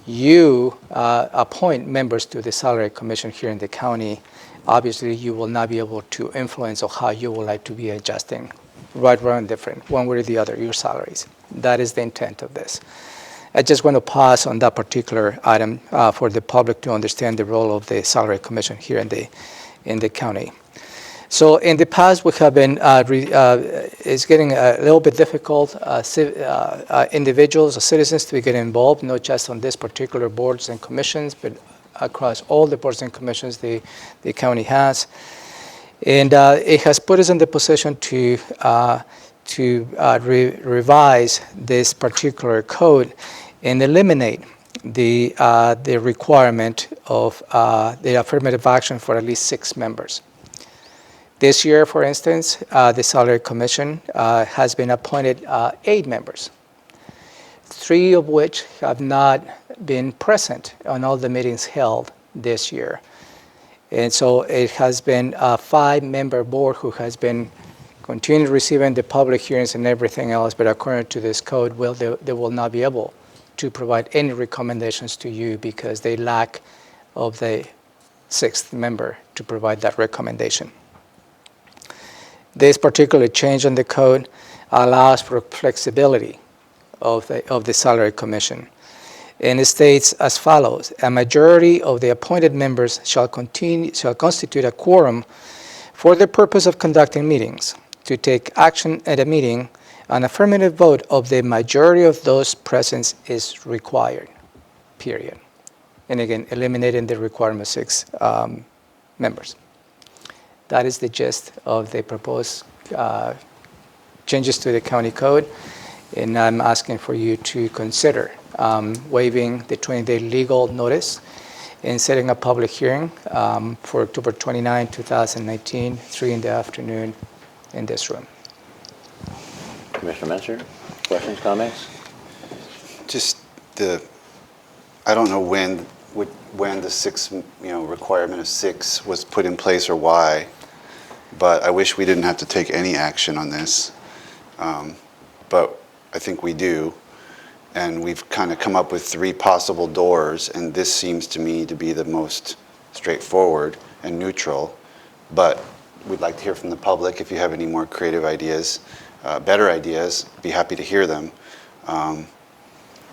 you appoint members to the Salary Commission here in the county, obviously you will not be able to influence on how you would like to be adjusting, right, wrong, different, one way or the other, your salaries. That is the intent of this. I just want to pause on that particular item for the public to understand the role of the Salary Commission here in the county. So in the past, we have been, it's getting a little bit difficult, individuals or citizens to get involved, not just on this particular boards and commissions, but across all the boards and commissions the county has. And it has put us in the position to revise this particular code and eliminate the requirement of the affirmative action for at least 6 members. This year, for instance, the Salary Commission has been appointed 8 members, 3 of which have not been present on all the meetings held this year. And so it has been a 5-member board who has been continuing receiving the public hearings and everything else, but according to this code, they will not be able to provide any recommendations to you because they lack of the 6th member to provide that recommendation. This particular change in the code allows for flexibility of the salary commission. And it states as follows: a majority of the appointed members shall constitute a quorum for the purpose of conducting meetings. To take action at a meeting, an affirmative vote of the majority of those present is required, period. And again, eliminating the requirement of 6 members. That is the gist of the proposed changes to the county code, and I'm asking for you to consider waiving the 20-day legal notice and setting a public hearing for October 29, 2019, 3 in the afternoon in this room. Commissioner Menser, questions, comments? Just I don't know when the 6, requirement of 6 was put in place or why, but I wish we didn't have to take any action on this. But I think we do, and we've kind of come up with 3 possible doors, and this seems to me to be the most straightforward and neutral, but we'd like to hear from the public. If you have any more creative ideas, better ideas, be happy to hear them.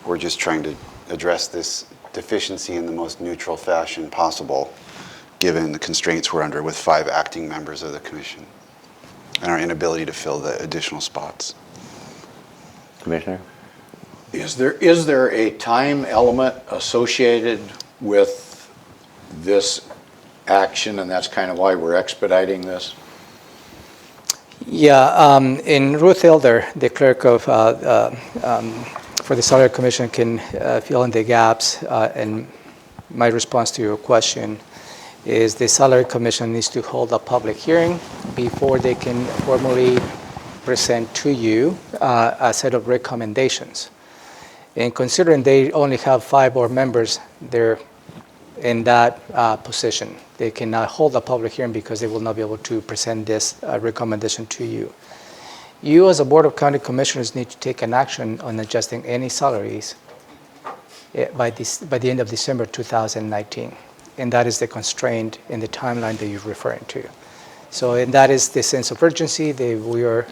We're just trying to address this deficiency in the most neutral fashion possible, given the constraints we're under with 5 acting members of the commission and our inability to fill the additional spots. Commissioner? Is there a time element associated with this action, and that's kind of why we're expediting this? Yeah, in Ruth Elder, the clerk of for the Salary Commission can fill in the gaps, and my response to your question is the Salary Commission needs to hold a public hearing before they can formally present to you a set of recommendations. And considering they only have 5 board members, they're in that position. They cannot hold a public hearing because they will not be able to present this recommendation to you. You as a Board of County Commissioners need to take an action on adjusting any salaries by the end of December 2019. And that is the constraint in the timeline that you're referring to. So, and that is the sense of urgency that we are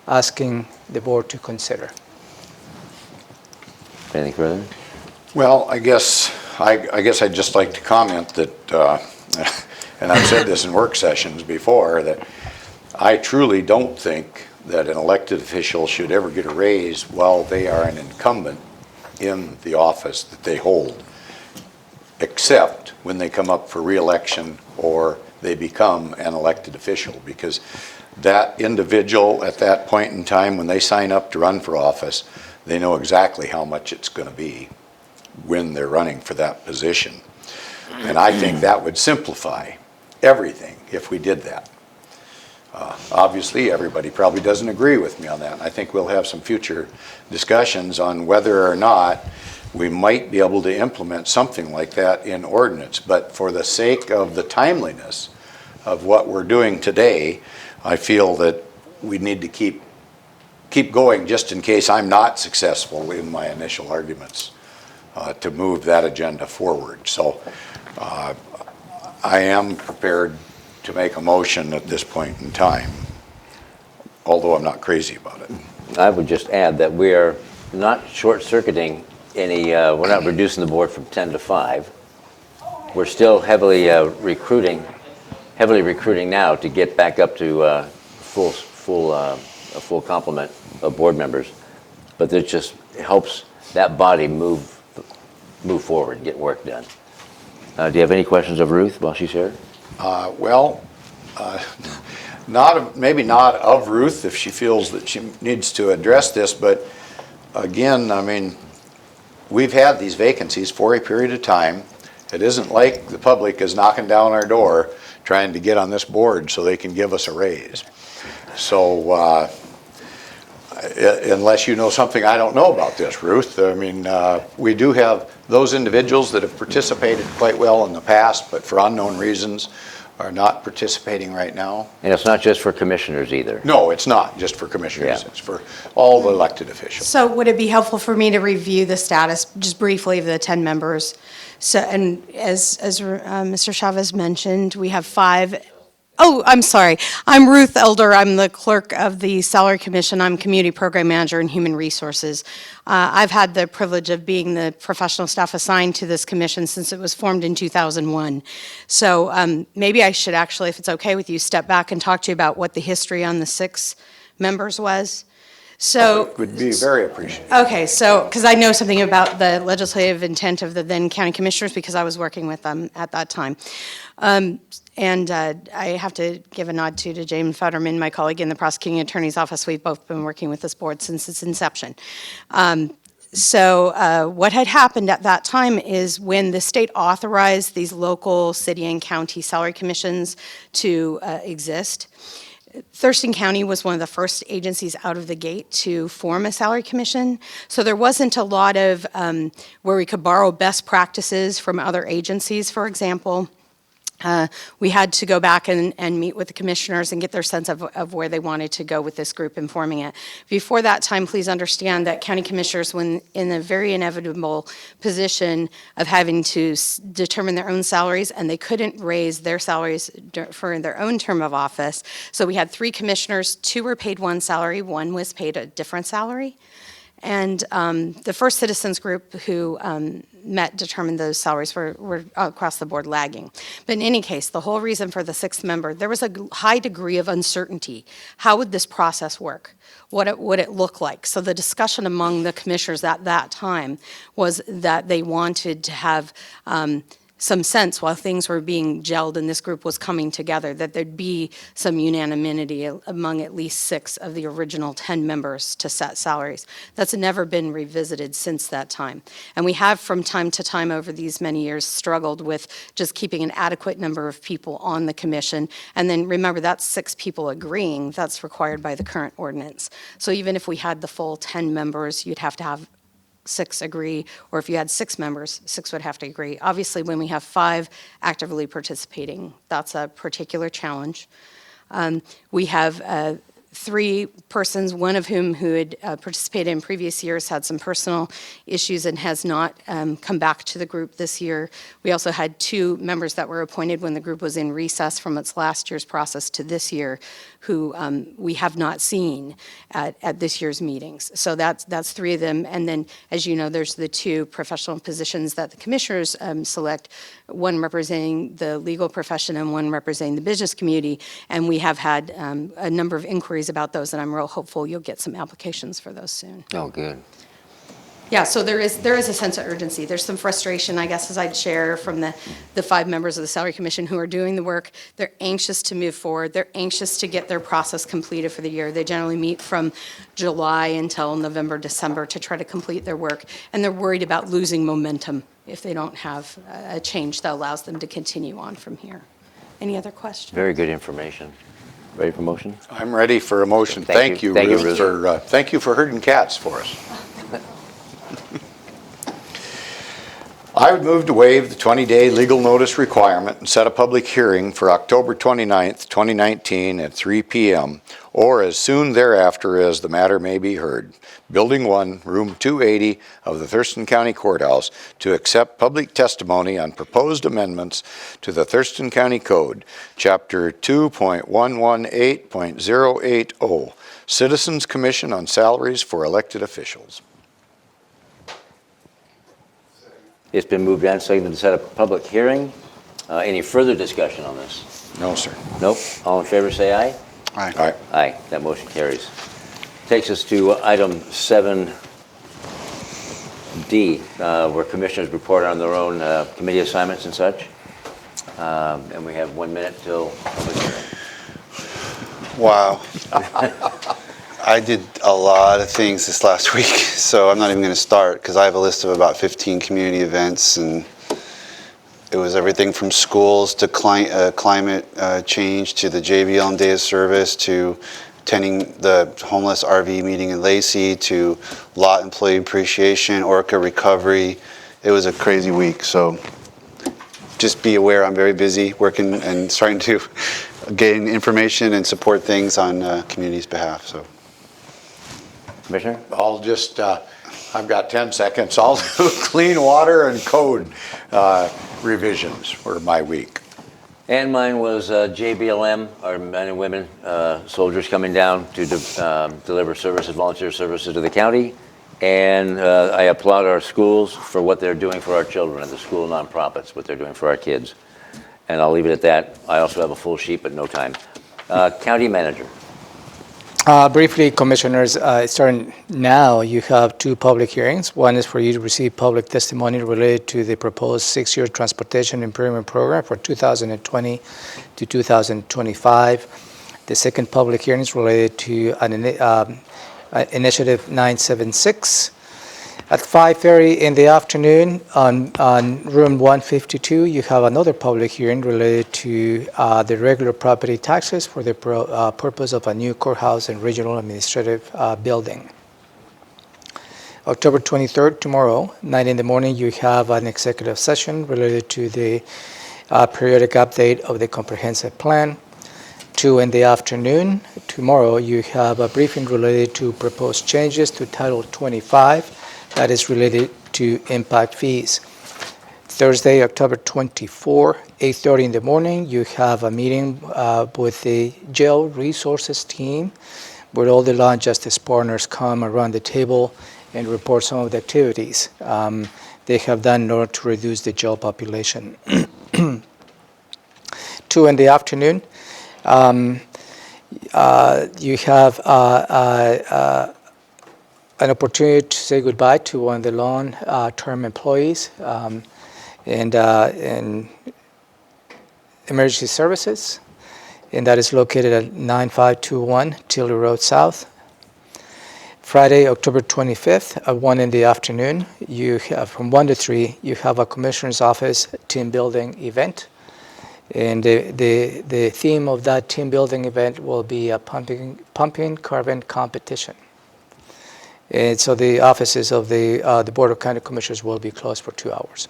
asking the board to consider. Anything further? Well, I guess I'd just like to comment that, and I've said this in work sessions before, that I truly don't think that an elected official should ever get a raise while they are an incumbent in the office that they hold, except when they come up for re-election or they become an elected official, because that individual at that point in time when they sign up to run for office, they know exactly how much it's going to be when they're running for that position. And I think that would simplify everything if we did that. Obviously, everybody probably doesn't agree with me on that. I think we'll have some future discussions on whether or not we might be able to implement something like that in ordinance. But for the sake of the timeliness of what we're doing today, I feel that we need to keep going just in case I'm not successful in my initial arguments to move that agenda forward. So I am prepared to make a motion at this point in time, although I'm not crazy about it. I would just add that we are not short-circuiting any, we're not reducing the board from 10 to 5. We're still heavily recruiting now to get back up to a full complement of board members. But it just helps that body move forward and get work done. Do you have any questions of Ruth while she's here? Maybe not of Ruth if she feels that she needs to address this, but again, I mean, we've had these vacancies for a period of time. It isn't like the public is knocking down our door trying to get on this board so they can give us a raise. So unless you know something I don't know about this, Ruth. I mean, we do have those individuals that have participated quite well in the past, but for unknown reasons are not participating right now. And it's not just for commissioners either. No, it's not just for commissioners. Yeah. It's for all the elected officials. So would it be helpful for me to review the status, just briefly, of the 10 members? So, and as Mr. Chavez mentioned, we have 5. Oh, I'm sorry. I'm Ruth Elder. I'm the clerk of the Salary Commission. I'm Community Program Manager in Human Resources. I've had the privilege of being the professional staff assigned to this commission since it was formed in 2001. So maybe I should actually, if it's okay with you, step back and talk to you about what the history on the 6 members was. So, it would be very appreciated. okay, so, because I know something about the legislative intent of the then county commissioners because I was working with them at that time. And I have to give a nod to James Fetterman, my colleague in the prosecuting attorney's office. We've both been working with this board since its inception. So what had happened at that time is when the state authorized these local city and county salary commissions to exist, Thurston County was one of the first agencies out of the gate to form a salary commission. So there wasn't a lot of where we could borrow best practices from other agencies, for example. We had to go back and meet with the commissioners and get their sense of where they wanted to go with this group and forming it. Before that time, please understand that county commissioners were in a very inevitable position of having to determine their own salaries, and they couldn't raise their salaries for their own term of office. So we had 3 commissioners, 2 were paid 1 salary, 1 was paid a different salary. And the first citizens group who met determined those salaries were across the board lagging. But in any case, the whole reason for the 6th member, there was a high degree of uncertainty. How would this process work? What would it look like? So the discussion among the commissioners at that time was that they wanted to have some sense while things were being gelled and this group was coming together, that there'd be some unanimity among at least 6 of the original 10 members to set salaries. That's never been revisited since that time. And we have from time to time over these many years struggled with just keeping an adequate number of people on the commission. And then remember, that's 6 people agreeing. That's required by the current ordinance. So even if we had the full 10 members, you'd have to have 6 agree, or if you had 6 members, 6 would have to agree. Obviously, when we have 5 actively participating, that's a particular challenge. We have 3 persons, one of whom who had participated in previous years had some personal issues and has not come back to the group this year. We also had 2 members that were appointed when the group was in recess from its last year's process to this year, who we have not seen at this year's meetings. So that's 3 of them. And then, as you know, there's the 2 professional positions that the commissioners select, one representing the legal profession and one representing the business community. And we have had a number of inquiries about those, and I'm real hopeful you'll get some applications for those soon. Oh, good. Yeah, so there is a sense of urgency. There's some frustration, I guess, as I'd share from the 5 members of the Salary Commission who are doing the work. They're anxious to move forward. They're anxious to get their process completed for the year. They generally meet from July until November, December to try to complete their work, and they're worried about losing momentum if they don't have a change that allows them to continue on from here. Any other questions? Very good information. Ready for motion? I'm ready for a motion. Thank you, Ruth, thank you for herding cats for us. I would move to waive the 20-day legal notice requirement and set a public hearing for October 29th, 2019 at 3 p.m. or as soon thereafter as the matter may be heard. Building 1, Room 280 of the Thurston County Courthouse to accept public testimony on proposed amendments to the Thurston County Code, Chapter 2.118.080, Citizens Commission on Salaries for Elected Officials. It's been moved and seconded to set a public hearing. Any further discussion on this? No, sir. Nope. All in favor, say aye. Aye. Aye. Aye. That motion carries. Takes us to item 7D, where commissioners report on their own committee assignments and such. And we have 1 minute till public hearing. Wow. I did a lot of things this last week, so I'm not even going to start because I have a list of about 15 community events, and it was everything from schools to climate change to the JBL and Day of Service to attending the homeless RV meeting in Lacey, to lot employee appreciation, Orca recovery. It was a crazy week, so just be aware I'm very busy working and starting to gain information and support things on community's behalf. So, Commissioner? I'll just, I've got 10 seconds. I'll do clean water and code revisions for my week. And mine was JBLM, our men and women soldiers coming down to deliver services, volunteer services to the county. And I applaud our schools for what they're doing for our children and the school nonprofits, what they're doing for our kids. And I'll leave it at that. I also have a full sheet, but no time. County manager. Briefly, Commissioners, starting now, you have 2 public hearings. One is for you to receive public testimony related to the proposed 6-year transportation improvement program for 2020 to 2025. The second public hearing is related to Initiative 976. At 5:30 in the afternoon on room 152, you have another public hearing related to the regular property taxes for the purpose of a new courthouse and regional administrative building. October 23rd, tomorrow, 9 in the morning, you have an executive session related to the periodic update of the comprehensive plan. 2 in the afternoon, tomorrow, you have a briefing related to proposed changes to Title 25. That is related to impact fees. Thursday, October 24, 8:30 in the morning, you have a meeting with the jail resources team where all the law and justice partners come around the table and report some of the activities they have done in order to reduce the jail population. 2 in the afternoon, you have an opportunity to say goodbye to one of the long-term employees and emergency services, and that is located at 9521 Tilly Road South. Friday, October 25th, at 1 in the afternoon, you have from 1 to 3, you have a Commissioner's Office team building event. And the theme of that team building event will be a pumping carbon competition. And so the offices of the Board of County Commissioners will be closed for 2 hours.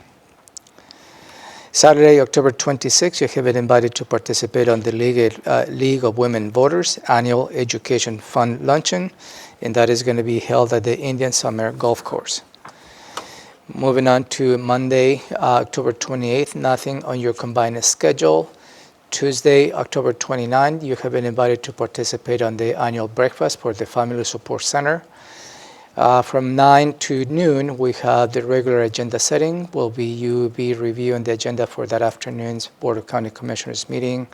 Saturday, October 26th, you have been invited to participate on the League of Women Voters Annual Education Fund Luncheon, and that is going to be held at the Indian Summer Golf Course. Moving on to Monday, October 28th, nothing on your combined schedule. Tuesday, October 29th, you have been invited to participate on the annual breakfast for the Family Support Center. From 9 to noon, we have the regular agenda setting. You will be reviewing the agenda for that afternoon's Board of County Commissioners meeting.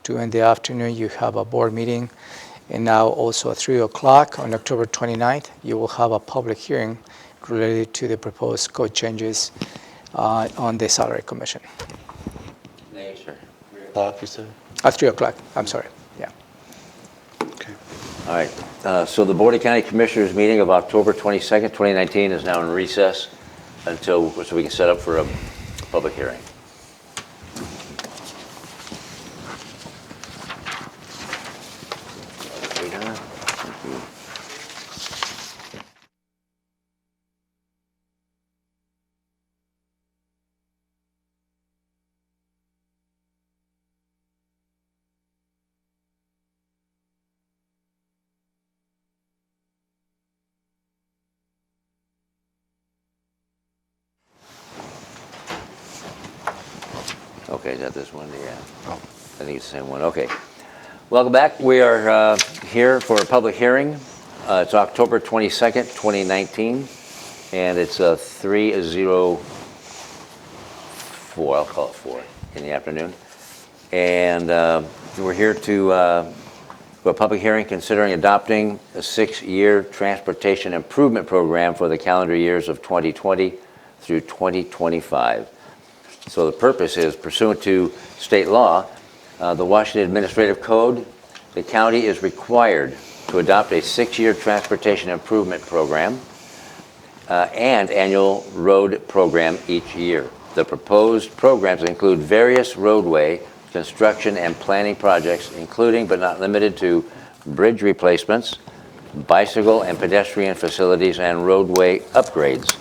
2 in the afternoon, you have a board meeting. And now also at 3 o'clock on October 29th, you will have a public hearing related to the proposed code changes on the Salary Commission. Sure. 3 o'clock, you said? At 3 o'clock, I'm sorry, yeah. Okay. All right. So the Board of County Commissioners meeting of October 22nd, 2019 is now in recess so we can set up for a public hearing. Okay, is that this one? Yeah. I think it's the same one. Okay. Welcome back. We are here for a public hearing. It's October 22nd, 2019, and it's 3:04. I'll call it 4 in the afternoon. And we're here to a public hearing considering adopting a 6-year transportation improvement program for the calendar years of 2020 through 2025. So the purpose is, pursuant to state law, the Washington Administrative Code, the county is required to adopt a 6-year transportation improvement program and annual road program each year. The proposed programs include various roadway construction and planning projects, including but not limited to bridge replacements, bicycle and pedestrian facilities, and roadway upgrades.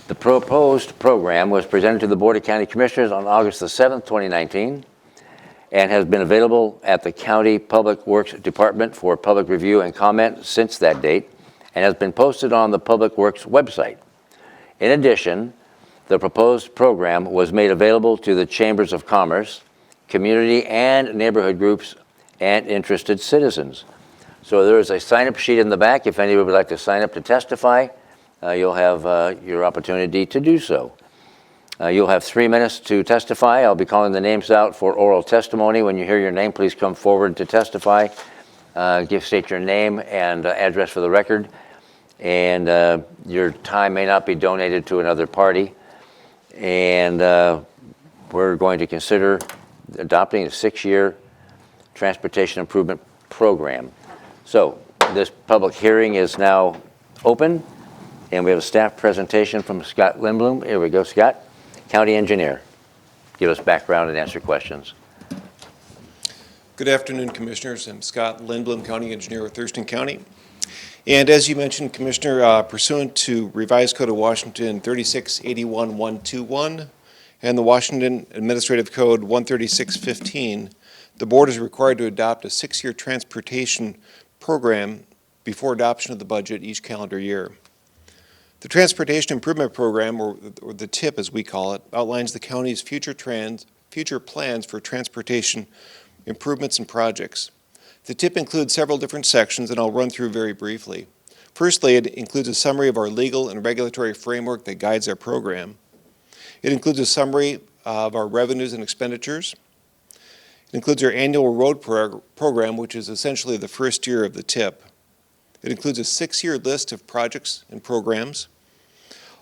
The proposed program was presented to the Board of County Commissioners on August the 7th, 2019, and has been available at the County Public Works Department for public review and comment since that date, and has been posted on the Public Works website. In addition, the proposed program was made available to the Chambers of Commerce, community and neighborhood groups, and interested citizens. So there is a sign-up sheet in the back. If anybody would like to sign up to testify, you'll have your opportunity to do so. You'll have 3 minutes to testify. I'll be calling the names out for oral testimony. When you hear your name, please come forward to testify. State your name and address for the record. And your time may not be donated to another party. And we're going to consider adopting a 6-year transportation improvement program. So this public hearing is now open, and we have a staff presentation from Scott Lindblom. Here we go, Scott. County Engineer. Give us background and answer questions. Good afternoon, Commissioners. I'm Scott Lindblom, County Engineer with Thurston County. And as you mentioned, Commissioner, pursuant to Revised Code of Washington 3681121 and the Washington Administrative Code 13615, the Board is required to adopt a 6-year transportation program before adoption of the budget each calendar year. The Transportation Improvement Program, or the TIP as we call it, outlines the county's future plans for transportation improvements and projects. The TIP includes several different sections, and I'll run through very briefly. Firstly, it includes a summary of our legal and regulatory framework that guides our program. It includes a summary of our revenues and expenditures. It includes our annual road program, which is essentially the first year of the TIP. It includes a 6-year list of projects and programs.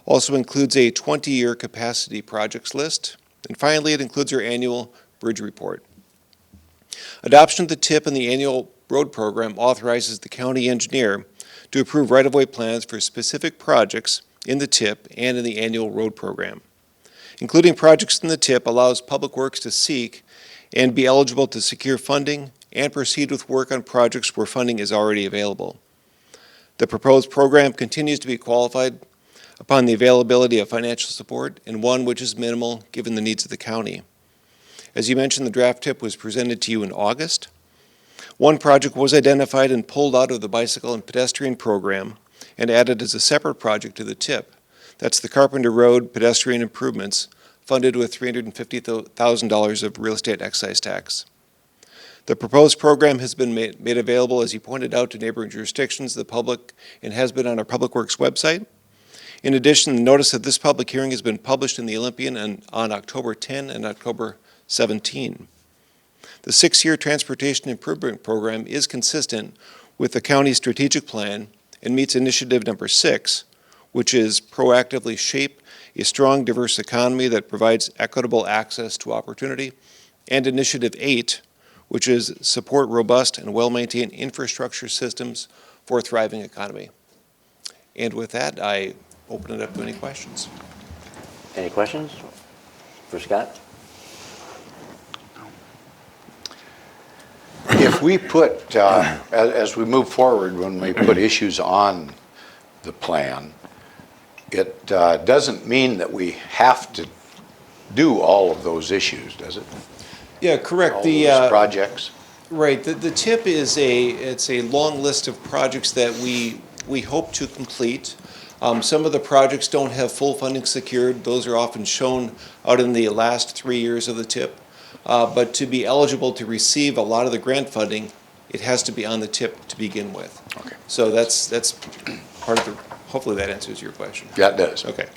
Also includes a 20-year capacity projects list. And finally, it includes our annual bridge report. Adoption of the TIP and the annual road program authorizes the county engineer to approve right-of-way plans for specific projects in the TIP and in the annual road program. Including projects in the TIP allows Public Works to seek and be eligible to secure funding and proceed with work on projects where funding is already available. The proposed program continues to be qualified upon the availability of financial support, and one which is minimal given the needs of the county. As you mentioned, the draft TIP was presented to you in August. One project was identified and pulled out of the bicycle and pedestrian program and added as a separate project to the TIP. That's the Carpenter Road pedestrian improvements, funded with $350,000 of real estate excise tax. The proposed program has been made available, as you pointed out, to neighboring jurisdictions, the public, and has been on our Public Works website. In addition, the notice of this public hearing has been published in the Olympian on October 10 and October 17. The 6-year Transportation Improvement Program is consistent with the county's strategic plan and meets initiative number 6, which is proactively shape a strong, diverse economy that provides equitable access to opportunity, and initiative 8, which is support robust and well-maintained infrastructure systems for a thriving economy. And with that, I open it up to any questions. Any questions for Scott? If we put, as we move forward, when we put issues on the plan, it doesn't mean that we have to do all of those issues, does it? Yeah, correct. All those projects? Right. The TIP is a long list of projects that we hope to complete. Some of the projects don't have full funding secured. Those are often shown out in the last 3 years of the TIP. But to be eligible to receive a lot of the grant funding, it has to be on the TIP to begin with. Okay. So that's part of the, hopefully that answers your question. Yeah, it does. Okay.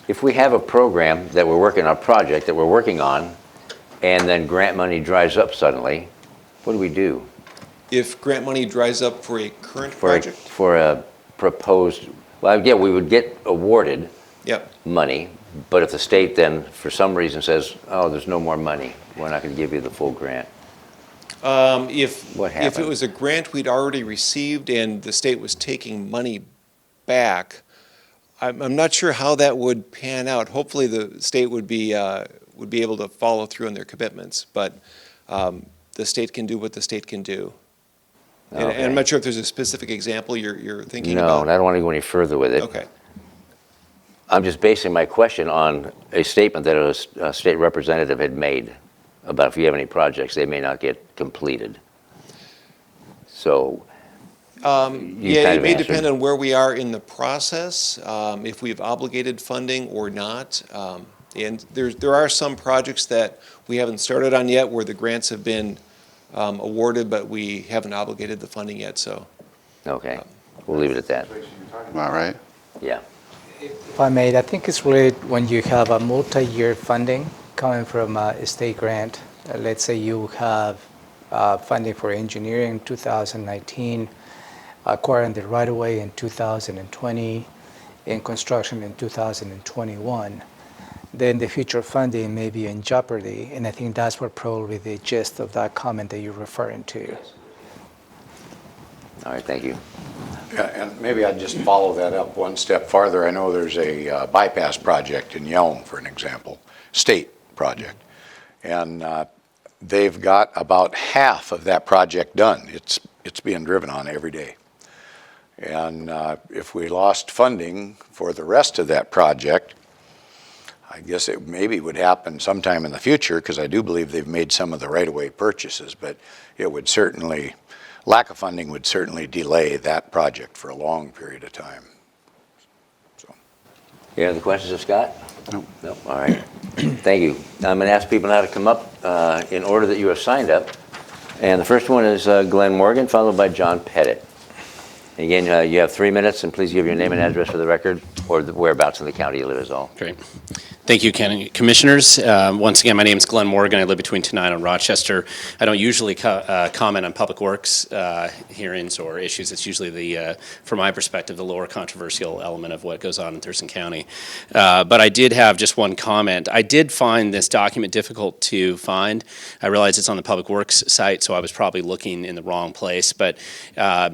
If we have a program that we're working on, a project that we're working on, and then grant money dries up suddenly, what do we do? If grant money dries up for a current project? For a proposed, well, yeah, we would get awarded money, but if the state then, for some reason, says, oh, there's no more money, we're not going to give you the full grant. If it was a grant we'd already received and the state was taking money back, I'm not sure how that would pan out. Hopefully the state would be able to follow through on their commitments, but the state can do what the state can do. And Okay. I'm not sure if there's a specific example you're thinking No, about. and I don't want to go any further with it. Okay. I'm just basing my question on a statement that a state representative had made about if you have any projects, they may not get completed. So, you Yeah, kind it of may answered. depend on where we are in the process, if we've obligated funding or not. And there are some projects that we haven't started on yet where the grants have been awarded, but we haven't obligated the funding yet, so. Okay, we'll leave it at that. All right. Yeah. If I may, I think it's related when you have a multi-year funding coming from a state grant. Let's say you have funding for engineering in 2019, acquiring the right-of-way in 2020, and construction in 2021. Then the future funding may be in jeopardy, and I think that's what probably the gist of that comment that you're referring to. All right, thank you. And maybe I'd just follow that up one step farther. I know there's a bypass project in Yelm, for an example, state project. And they've got about half of that project done. It's being driven on every day. And if we lost funding for the rest of that project, I guess it maybe would happen sometime in the future, because I do believe they've made some of the right-of-way purchases, but it would certainly, lack of funding would certainly delay that project for a long period of time. Any other questions of Scott? No. No, all right. Thank you. I'm going to ask people now to come up in order that you have signed up. And the first one is Glenn Morgan, followed by John Pettit. Again, you have 3 minutes, and please give your name and address for the record, or the whereabouts in the county you live is all. Great. Thank you, Ken. Commissioners. Once again, my name is Glenn Morgan. I live between Tenino and Rochester. I don't usually comment on public works hearings or issues. It's usually, from my perspective, the lower controversial element of what goes on in Thurston County. But I did have just one comment. I did find this document difficult to find. I realize it's on the public works site, so I was probably looking in the wrong place. But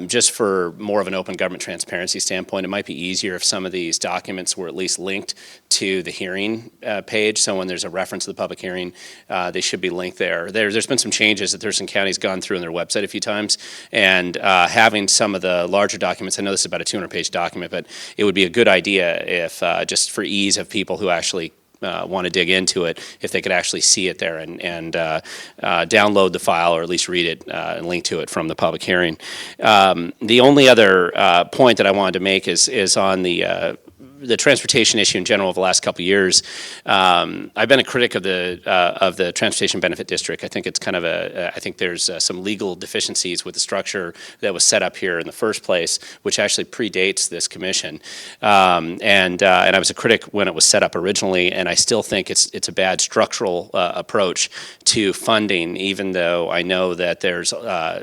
just for more of an open government transparency standpoint, it might be easier if some of these documents were at least linked to the hearing page. So when there's a reference to the public hearing, they should be linked there. There's been some changes that Thurston County's gone through on their website a few times, and having some of the larger documents, I know this is about a 200-page document, but it would be a good idea if, just for ease of people who actually want to dig into it, if they could actually see it there and download the file, or at least read it and link to it from the public hearing. The only other point that I wanted to make is on the transportation issue in general over the last couple of years. I've been a critic of the Transportation Benefit District. I think it's kind of I think there's some legal deficiencies with the structure that was set up here in the first place, which actually predates this commission. And I was a critic when it was set up originally, and I still think it's a bad structural approach to funding, even though I know that there's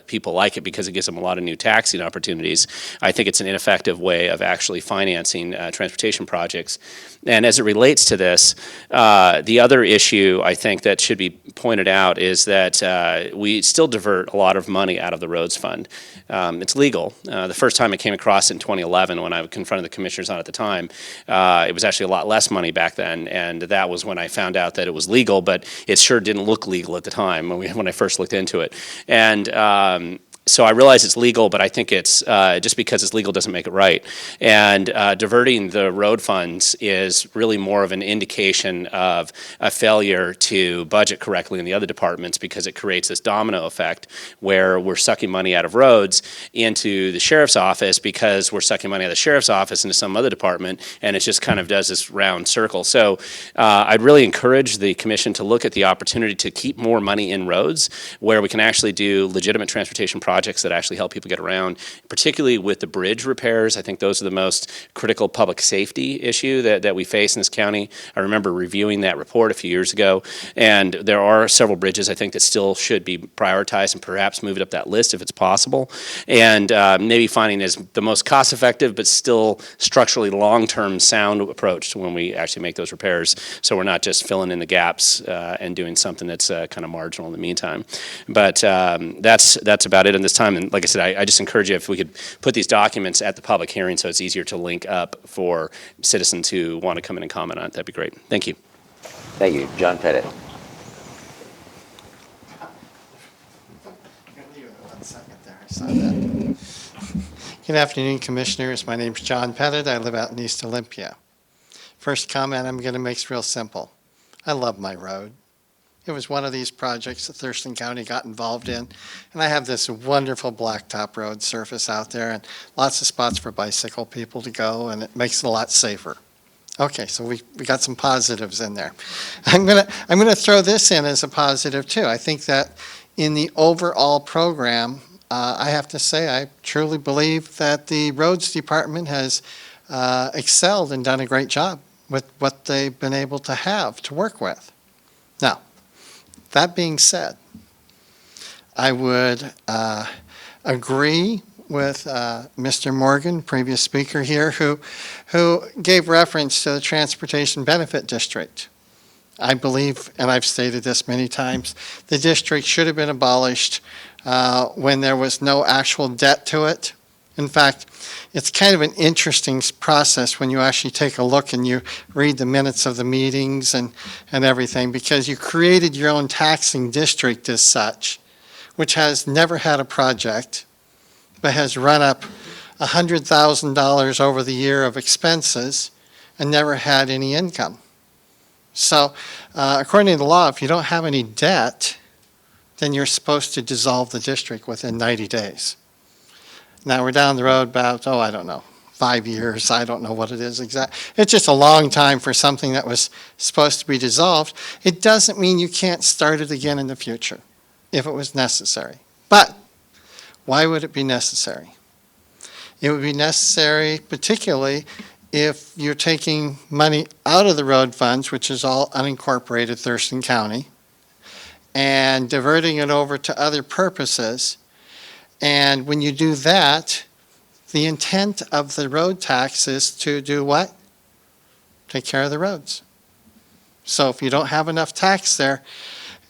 people like it because it gives them a lot of new taxing opportunities. I think it's an ineffective way of actually financing transportation projects. And as it relates to this, the other issue I think that should be pointed out is that we still divert a lot of money out of the roads fund. It's legal. The first time I came across it in 2011, when I confronted the commissioners on it at the time, it was actually a lot less money back then, and that was when I found out that it was legal, but it sure didn't look legal at the time when I first looked into it. And so I realize it's legal, but I think it's just because it's legal doesn't make it right. And diverting the road funds is really more of an indication of a failure to budget correctly in the other departments, because it creates this domino effect where we're sucking money out of roads into the sheriff's office because we're sucking money out of the sheriff's office into some other department, and it just kind of does this round circle. So I'd really encourage the commission to look at the opportunity to keep more money in roads where we can actually do legitimate transportation projects that actually help people get around, particularly with the bridge repairs. I think those are the most critical public safety issue that we face in this county. I remember reviewing that report a few years ago, and there are several bridges I think that still should be prioritized and perhaps move it up that list if it's possible. And maybe finding is the most cost-effective but still structurally long-term sound approach to when we actually make those repairs, so we're not just filling in the gaps and doing something that's kind of marginal in the meantime. But that's about it in this time. And like I said, I just encourage you, if we could put these documents at the public hearing so it's easier to link up for citizens who want to come in and comment on it, that'd be great. Thank you. Thank you. John Pettit. saw that. Good afternoon, Commissioners. My name's John Pettit. I live out in East Olympia. First comment I'm going to make is real simple. I love my road. It was one of these projects that Thurston County got involved in, and I have this wonderful blacktop road surface out there and lots of spots for bicycle people to go, and it makes it a lot safer. Okay, so we got some positives in there. I'm gonna throw this in as a positive too. I think that in the overall program, I have to say I truly believe that the roads department has excelled and done a great job with what they've been able to have to work with. Now, that being said, I would agree with Mr. Morgan, previous speaker here, who gave reference to the Transportation Benefit District. I believe, and I've stated this many times, the district should have been abolished when there was no actual debt to it. In fact, it's kind of an interesting process when you actually take a look and you read the minutes of the meetings and everything, because you created your own taxing district as such, which has never had a project, but has run up $100,000 over the year of expenses and never had any income. So according to the law, if you don't have any debt, then you're supposed to dissolve the district within 90 days. Now we're down the road about, I don't know, 5 years. I don't know what it is exactly. It's just a long time for something that was supposed to be dissolved. It doesn't mean you can't start it again in the future if it was necessary. But why would it be necessary? It would be necessary particularly if you're taking money out of the road funds, which is all unincorporated Thurston County, and diverting it over to other purposes. And when you do that, the intent of the road tax is to do what? Take care of the roads. So if you don't have enough tax there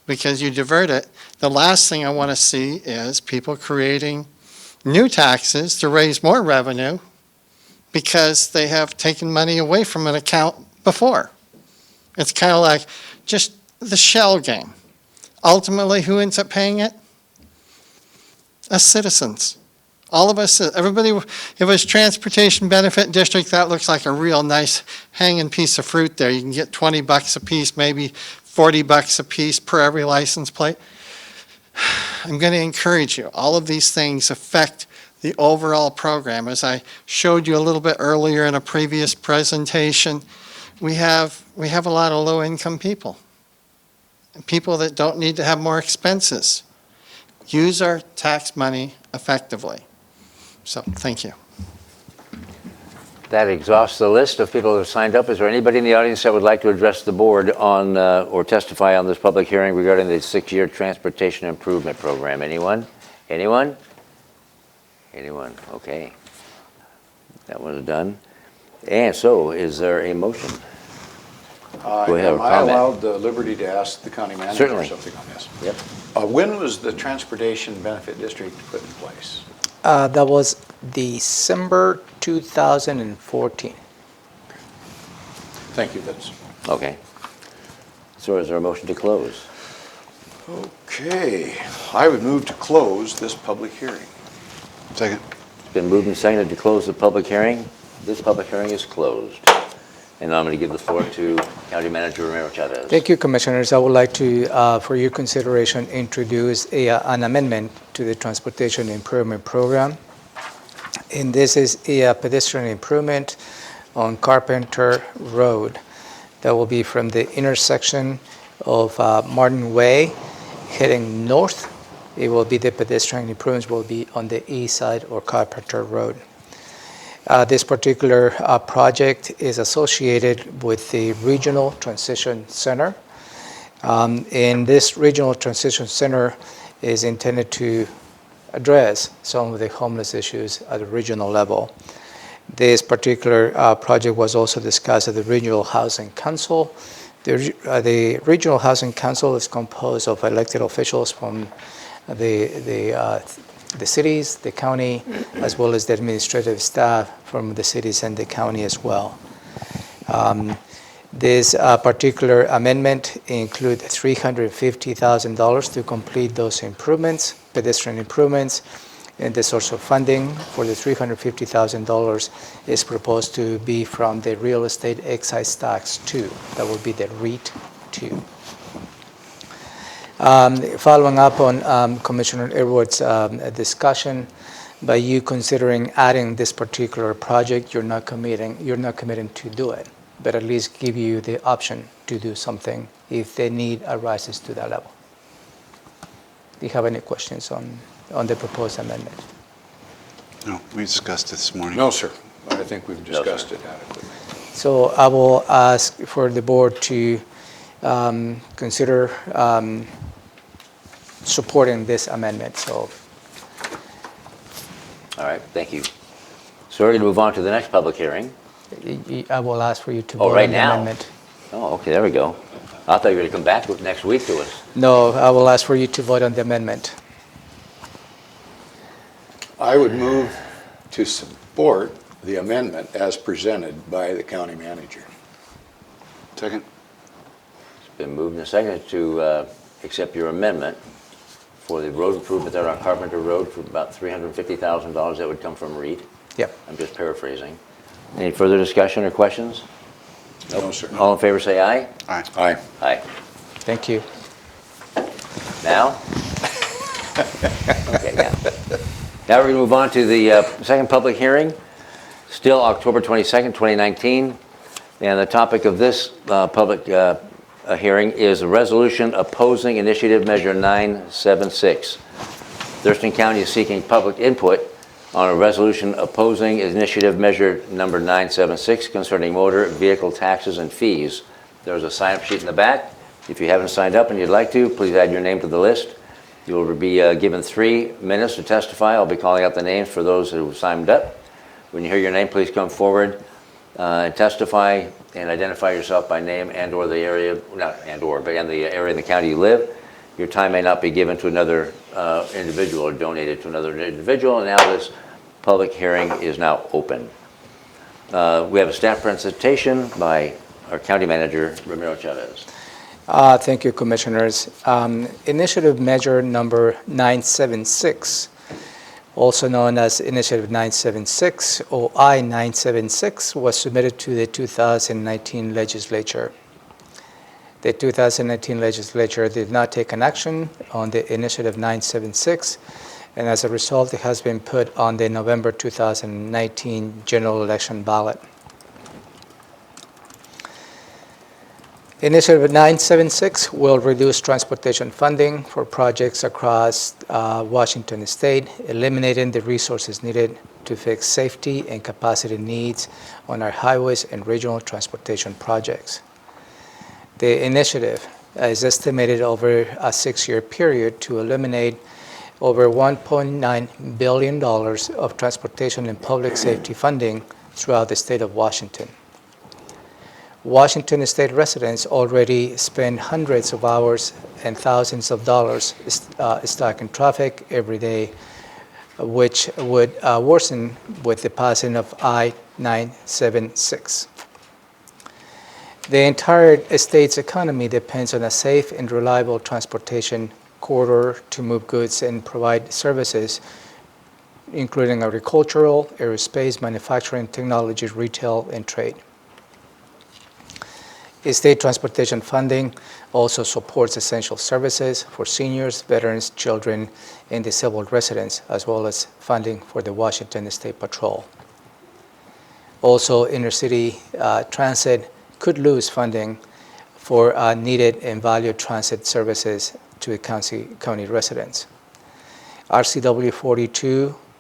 because you divert it, the last thing I want to see is people creating new taxes to raise more revenue because they have taken money away from an account before. It's kind of like just the shell game. Ultimately, who ends up paying it? Us citizens. All of us, everybody, if it was Transportation Benefit District, that looks like a real nice hanging piece of fruit there. You can get $20 a piece, maybe $40 a piece per every license plate. I'm going to encourage you. All of these things affect the overall program. As I showed you a little bit earlier in a previous presentation, we have a lot of low-income people. People that don't need to have more expenses. Use our tax money effectively. So, thank you. That exhausts the list of people who have signed up. Is there anybody in the audience that would like to address the board on or testify on this public hearing regarding the 6-year Transportation Improvement Program? Anyone? Anyone? Anyone? Okay. That one's done. And so, is there a motion? Go ahead, Am I allowed the liberty to ask the county manager Certainly. something on this? Yep. When was the Transportation Benefit District put in place? That was December 2014. Thank you, that's. Okay. So is there a motion to close? Okay, I would move to close this public hearing. Second. It's been moved and seconded to close the public hearing. This public hearing is closed. And now I'm going to give the floor to County Manager Romero Chavez. Thank you, Commissioners. I would like to, for your consideration, introduce an amendment to the Transportation Improvement Program. And this is a pedestrian improvement on Carpenter Road that will be from the intersection of Martin Way heading north. It will be the pedestrian improvements will be on the east side or Carpenter Road. This particular project is associated with the Regional Transition Center. And this Regional Transition Center is intended to address some of the homeless issues at the regional level. This particular project was also discussed at the Regional Housing Council. The Regional Housing Council is composed of elected officials from the cities, the county, as well as the administrative staff from the cities and the county as well. This particular amendment includes $350,000 to complete those improvements, pedestrian improvements, And the source of funding for the $350,000 is proposed to be from the real estate excise tax 2. That would be the REIT 2. Following up on Commissioner Airwood's discussion, by you considering adding this particular project, you're not committing to do it, but at least give you the option to do something if the need arises to that level. Do you have any questions on the proposed amendment? No, we discussed it this morning. No, sir. I think we've discussed it adequately. So I will ask for the board to consider supporting this amendment. So, All right, thank you. So we're going to move on to the next public hearing. I will ask for you to Oh, vote right on the now? amendment. Oh, okay, there we go. I thought you were going to come back next week to us. No, I will ask for you to vote on the amendment. I would move to support the amendment as presented by the county manager. Second. It's been moved and seconded to accept your amendment for the road improvement there on Carpenter Road for about $350,000 that would come from REIT. Yep. I'm just paraphrasing. Any further discussion or questions? No, sir. All in favor, say aye. Aye. Aye. Aye. Thank you. Now? Okay, now. Now we're going to move on to the second public hearing, still October 22nd, 2019. And the topic of this public hearing is a resolution opposing Initiative Measure 976. Thurston County is seeking public input on a resolution opposing Initiative Measure number 976 concerning motor vehicle taxes and fees. There's a sign-up sheet in the back. If you haven't signed up and you'd like to, please add your name to the list. You will be given 3 minutes to testify. I'll be calling out the names for those who signed up. When you hear your name, please come forward and testify and identify yourself by name and or the area, not and or, but in the area in the county you live. Your time may not be given to another individual or donated to another individual. And now this public hearing is now open. We have a staff presentation by our county manager, Ramiro Chavez. Thank you, Commissioners. Initiative Measure number 976, also known as Initiative 976 or I-976, was submitted to the 2019 legislature. The 2019 legislature did not take an action on the Initiative 976, and as a result, it has been put on the November 2019 general election ballot. Initiative 976 will reduce transportation funding for projects across Washington State, eliminating the resources needed to fix safety and capacity needs on our highways and regional transportation projects. The initiative is estimated over a 6-year period to eliminate over $1.9 billion of transportation and public safety funding throughout the state of Washington. Washington State residents already spend hundreds of hours and thousands of dollars stuck in traffic every day, which would worsen with the passing of I-976. The entire state's economy depends on a safe and reliable transportation corridor to move goods and provide services, including agricultural, aerospace, manufacturing, technology, retail, and trade. State transportation funding also supports essential services for seniors, veterans, children, and disabled residents, as well as funding for the Washington State Patrol. Also, inner-city transit could lose funding for needed and valued transit services to county residents. RCW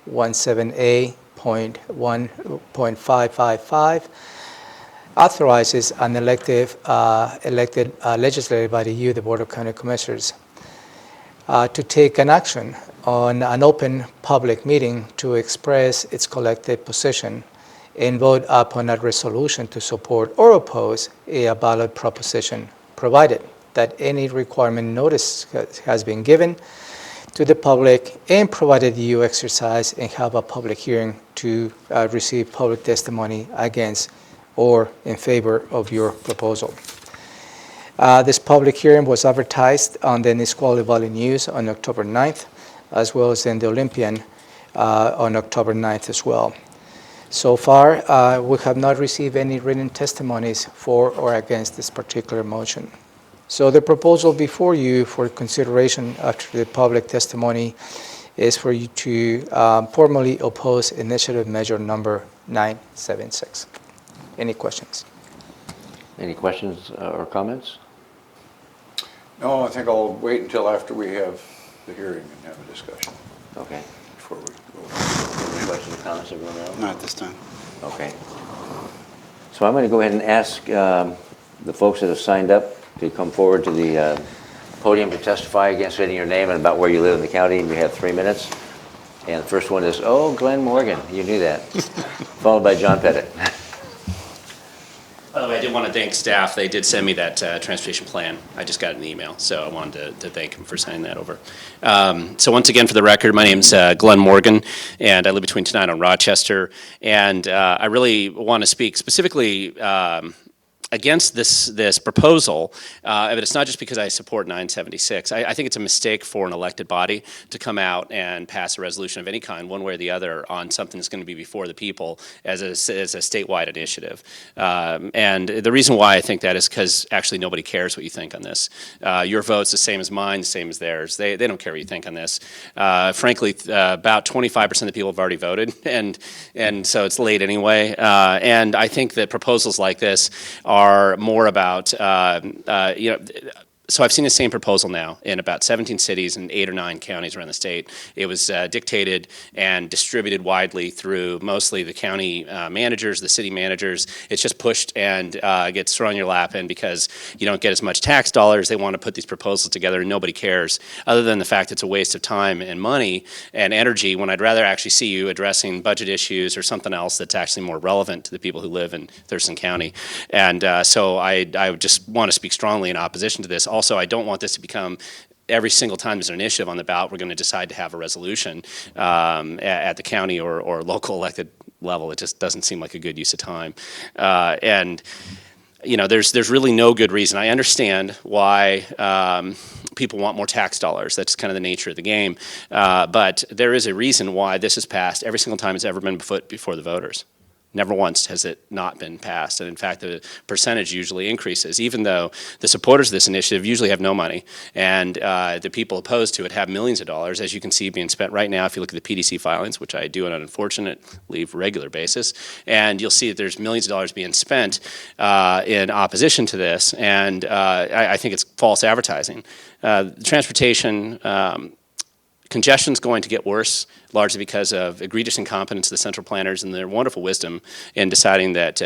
4217A.1.555 authorizes an elected legislator by you, the Board of County Commissioners, to take an action on an open public meeting to express its collective position and vote upon a resolution to support or oppose a ballot proposition, provided that any requirement notice has been given to the public and provided you exercise and have a public hearing to receive public testimony against or in favor of your proposal. This public hearing was advertised on the Nisqually Valley News on October 9th, as well as in the Olympian on October 9th as well. So far, we have not received any written testimonies for or against this particular motion. So the proposal before you for consideration after the public testimony is for you to formally oppose initiative measure number 976. Any questions? Any questions or comments? No, I think I'll wait until after we have the hearing and have a discussion. Okay. Before we go. Any questions or comments, everyone else? Not at this time. Okay. So I'm going to go ahead and ask the folks that have signed up to come forward to the podium to testify against stating your name and about where you live in the county. You have 3 minutes. And the first one is, oh, Glenn Morgan. You knew that. Followed by John Pettit. By the way, I did want to thank staff. They did send me that transportation plan. I just got an email, so I wanted to thank them for sending that over. So once again, for the record, my name's Glenn Morgan, and I live between Tenino and Rochester. And I really want to speak specifically against this proposal, but it's not just because I support 976. I think it's a mistake for an elected body to come out and pass a resolution of any kind, one way or the other, on something that's going to be before the people as a statewide initiative. And the reason why I think that is because actually nobody cares what you think on this. Your vote's the same as mine, the same as theirs. They don't care what you think on this. Frankly, about 25% of the people have already voted, and so it's late anyway. And I think that proposals like this are more about, so I've seen the same proposal now in about 17 cities and 8 or 9 counties around the state. It was dictated and distributed widely through mostly the county managers, the city managers. It's just pushed and gets thrown in your lap, and because you don't get as much tax dollars, they want to put these proposals together and nobody cares, other than the fact it's a waste of time and money and energy, when I'd rather actually see you addressing budget issues or something else that's actually more relevant to the people who live in Thurston County. And so I just want to speak strongly in opposition to this. Also, I don't want this to become every single time there's an initiative on the ballot, we're going to decide to have a resolution at the county or local elected level. It just doesn't seem like a good use of time. And you know, there's really no good reason. I understand why people want more tax dollars. That's kind of the nature of the game. But there is a reason why this is passed every single time it's ever been put before the voters. Never once has it not been passed. And in fact, the percentage usually increases, even though the supporters of this initiative usually have no money. And the people opposed to it have millions of dollars, as you can see being spent right now if you look at the PDC filings, which I do on an unfortunately regular basis. And you'll see that there's millions of dollars being spent in opposition to this. And I think it's false advertising. Transportation congestion is going to get worse, largely because of egregious incompetence of the central planners and their wonderful wisdom in deciding that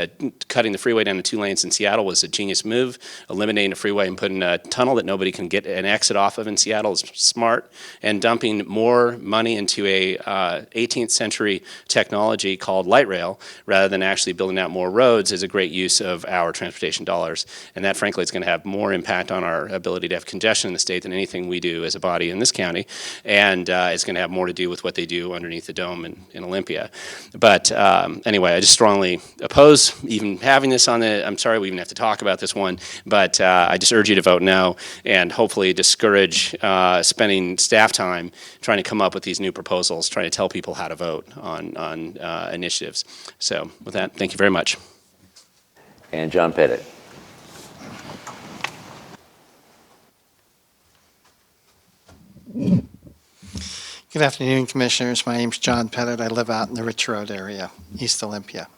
cutting the freeway down to 2 lanes in Seattle was a genius move. Eliminating a freeway and putting a tunnel that nobody can get an exit off of in Seattle is smart. And dumping more money into a 18th century technology called light rail, rather than actually building out more roads, is a great use of our transportation dollars. And that, frankly, is going to have more impact on our ability to have congestion in the state than anything we do as a body in this county. And it's going to have more to do with what they do underneath the dome in Olympia. But anyway, I just strongly oppose even having this on the, I'm sorry we even have to talk about this one, but I just urge you to vote no, and hopefully discourage spending staff time trying to come up with these new proposals, trying to tell people how to vote on initiatives. So with that, thank you very much. And John Pettit. Good afternoon, Commissioners. My name's John Pettit. I live out in the Rich Road area, East Olympia.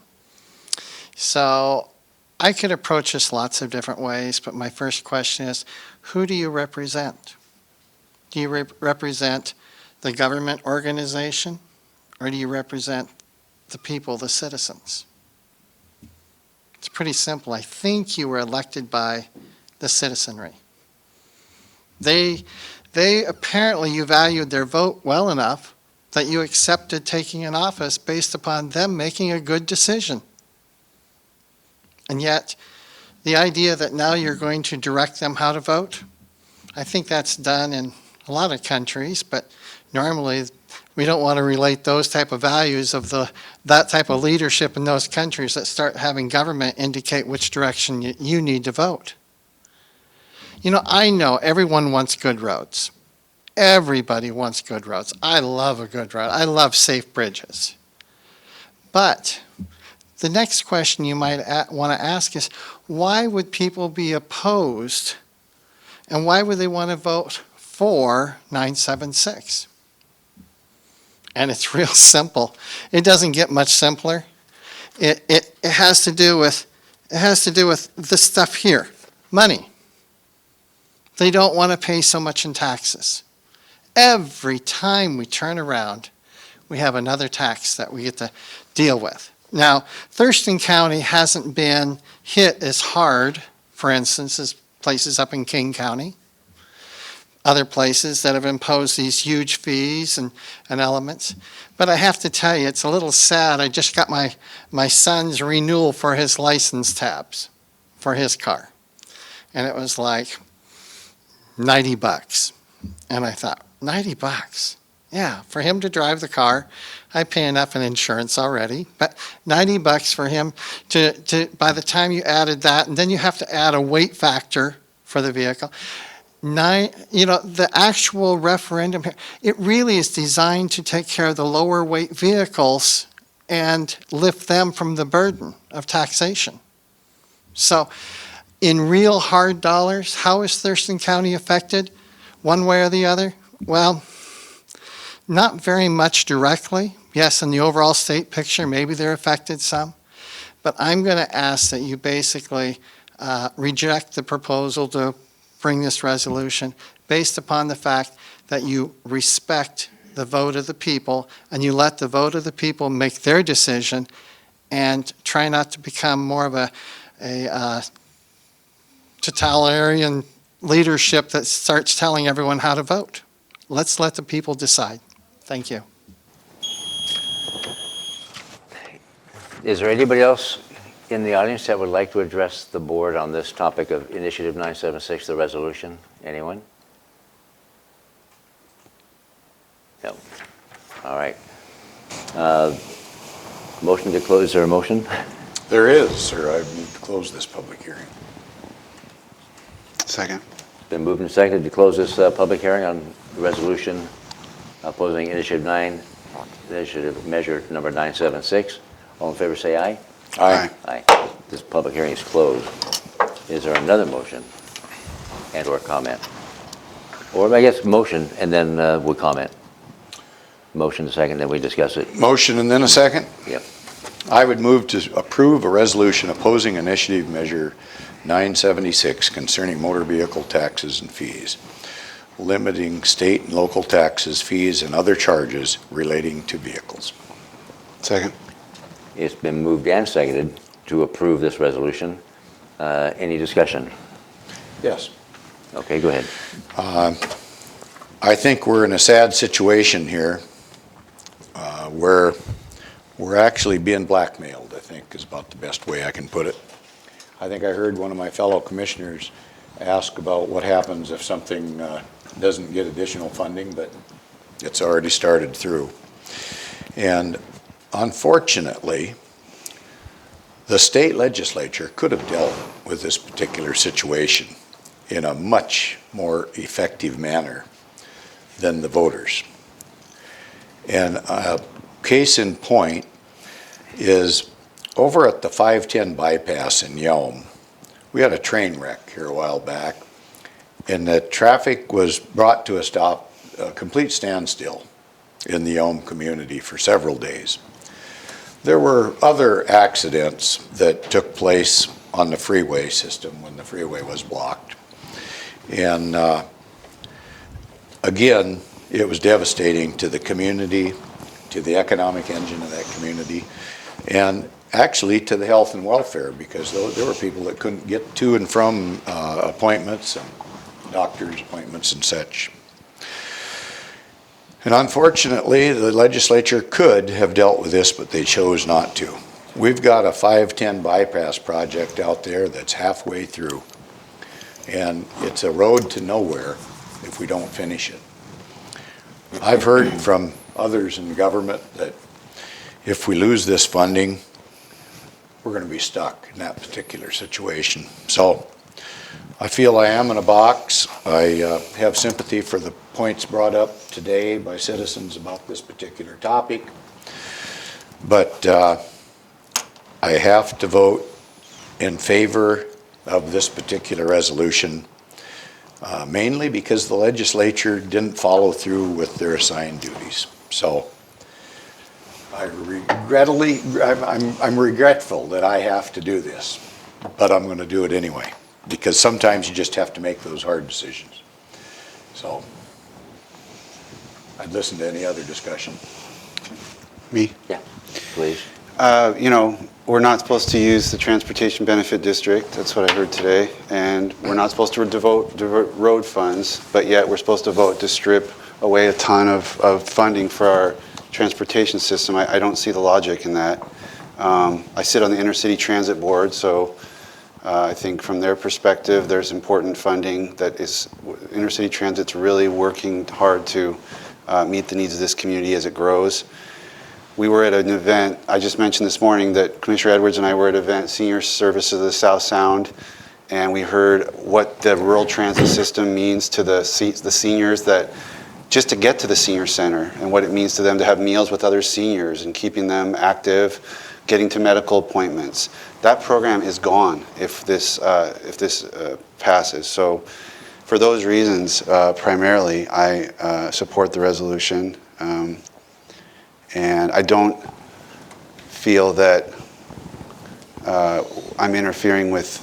So I could approach this lots of different ways, but my first question is, who do you represent? Do you represent the government organization, or do you represent the people, the citizens? It's pretty simple. I think you were elected by the citizenry. They apparently, you valued their vote well enough that you accepted taking an office based upon them making a good decision. And yet, the idea that now you're going to direct them how to vote, I think that's done in a lot of countries, but normally we don't want to relate those type of values of that type of leadership in those countries that start having government indicate which direction you need to vote. You know everyone wants good roads. Everybody wants good roads. I love a good road. I love safe bridges. But the next question you might want to ask is, why would people be opposed, and why would they want to vote for 976? And it's real simple. It doesn't get much simpler. It has to do with this stuff here, money. They don't want to pay so much in taxes. Every time we turn around, we have another tax that we get to deal with. Now, Thurston County hasn't been hit as hard, for instance, as places up in King County, other places that have imposed these huge fees and elements. But I have to tell you, it's a little sad. I just got my son's renewal for his license tabs for his car. And it was like $90. And I thought, $90? Yeah, for him to drive the car. I pay enough in insurance already, but $90 for him to by the time you added that, and then you have to add a weight factor for the vehicle. The actual referendum here, it really is designed to take care of the lower weight vehicles and lift them from the burden of taxation. So in real hard dollars, how is Thurston County affected one way or the other? Well, not very much directly. Yes, in the overall state picture, maybe they're affected some. But I'm going to ask that you basically reject the proposal to bring this resolution based upon the fact that you respect the vote of the people and you let the vote of the people make their decision and try not to become more of a totalitarian leadership that starts telling everyone how to vote. Let's let the people decide. Thank you. Is there anybody else in the audience that would like to address the board on this topic of Initiative 976, the resolution? Anyone? No. All right. Motion to close. Is there a motion? There is, sir. I move to close this public hearing. Second. It's been moved and seconded to close this public hearing on the resolution opposing Initiative Measure Number 976. All in favor, say aye. Aye. Aye. This public hearing is closed. Is there another motion and/or comment? Or I guess motion and then we'll comment. Motion, second, then we discuss it. Motion and then a second? Yep. I would move to approve a resolution opposing Initiative Measure 976 concerning motor vehicle taxes and fees, limiting state and local taxes, fees, and other charges relating to vehicles. Second. It's been moved and seconded to approve this resolution. Any discussion? Yes. Okay, go ahead. I think we're in a sad situation here where we're actually being blackmailed, I think is about the best way I can put it. I think I heard one of my fellow commissioners ask about what happens if something doesn't get additional funding, but it's already started through. And unfortunately, the state legislature could have dealt with this particular situation in a much more effective manner than the voters. And a case in point is over at the 510 bypass in Yelm. We had a train wreck here a while back, and the traffic was brought to a stop, a complete standstill in the Yelm community for several days. There were other accidents that took place on the freeway system when the freeway was blocked. And again, it was devastating to the community, to the economic engine of that community, and actually to the health and welfare, because there were people that couldn't get to and from appointments and doctor's appointments and such. And unfortunately, the legislature could have dealt with this, but they chose not to. We've got a 510 bypass project out there that's halfway through, and it's a road to nowhere if we don't finish it. I've heard from others in government that if we lose this funding, we're going to be stuck in that particular situation. So I feel I am in a box. I have sympathy for the points brought up today by citizens about this particular topic, but I have to vote in favor of this particular resolution, mainly because the legislature didn't follow through with their assigned duties. So I'm regretful that I have to do this, but I'm going to do it anyway, because sometimes you just have to make those hard decisions. So I'd listen to any other discussion. Me? Yeah, please. You know, we're not supposed to use the Transportation Benefit District. That's what I heard today. And we're not supposed to devote road funds, but yet we're supposed to vote to strip away a ton of funding for our transportation system. I don't see the logic in that. I sit on the Intercity Transit Board, so I think from their perspective, there's important funding that is, Intercity Transit's really working hard to meet the needs of this community as it grows. We were at an event, I just mentioned this morning that Commissioner Edwards and I were at an event, Senior Services of the South Sound, and we heard what the rural transit system means to the seniors, that just to get to the senior center, and what it means to them to have meals with other seniors and keeping them active, getting to medical appointments. That program is gone if this passes. So for those reasons, primarily, I support the resolution. And I don't feel that I'm interfering with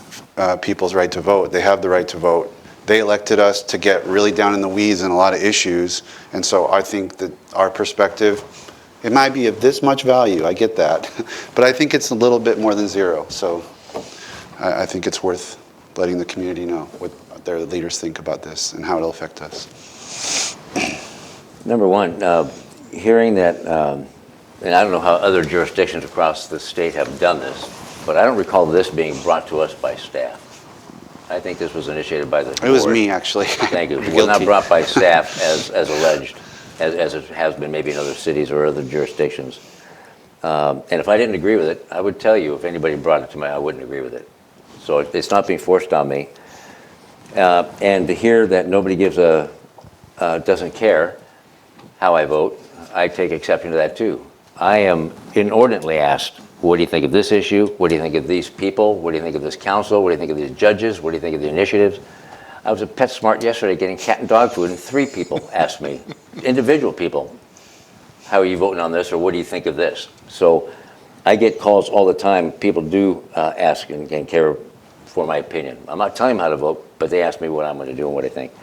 people's right to vote. They have the right to vote. They elected us to get really down in the weeds in a lot of issues. And so I think that our perspective, it might be of this much value, I get that. But I think it's a little bit more than zero. So I think it's worth letting the community know what their leaders think about this and how it'll affect us. Number one, hearing that, and I don't know how other jurisdictions across the state have done this, but I don't recall this being brought to us by staff. I think this was initiated by the board. It was me, actually. Thank you. It was not brought by staff as alleged, as it has been maybe in other cities or other jurisdictions. And if I didn't agree with it, I would tell you. If anybody brought it to me, I wouldn't agree with it. So it's not being forced on me. And to hear that nobody doesn't care how I vote, I take exception to that too. I am inordinately asked, what do you think of this issue? What do you think of these people? What do you think of this council? What do you think of these judges? What do you think of the initiatives? I was at PetSmart yesterday getting cat and dog food, and 3 people asked me, individual people, how are you voting on this, or what do you think of this? So I get calls all the time. People do ask and care for my opinion. I'm not telling them how to vote, but they ask me what I'm going to do and what I think.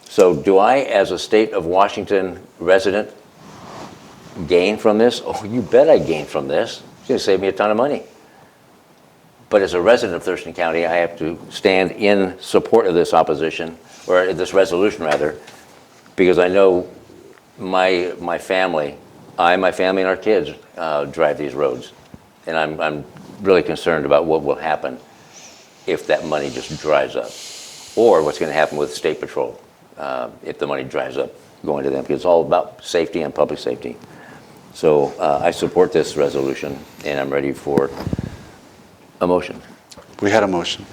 So do I, as a state of Washington resident, gain from this? Oh, you bet I gain from this. It's going to save me a ton of money. But as a resident of Thurston County, I have to stand in support of this opposition, or this resolution rather, because I know my family, my family and our kids drive these roads. And I'm really concerned about what will happen if that money just dries up, or what's going to happen with State Patrol if the money dries up going to them, because it's all about safety and public safety. So I support this resolution, and I'm ready for a motion. We had a motion.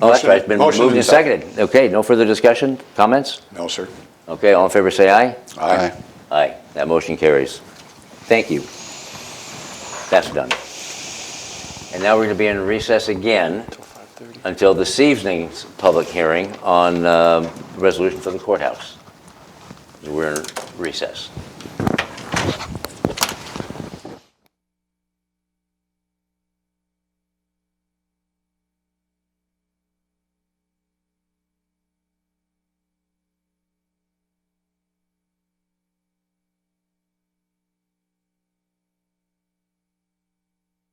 Oh, that's right. It's been moved and seconded. Okay, no further discussion? Comments? No, sir. Okay, all in favor say aye. Aye. Aye. That motion carries. Thank you. That's done. And now we're going to be in recess again until this evening's public hearing on resolution for the courthouse. We're in recess.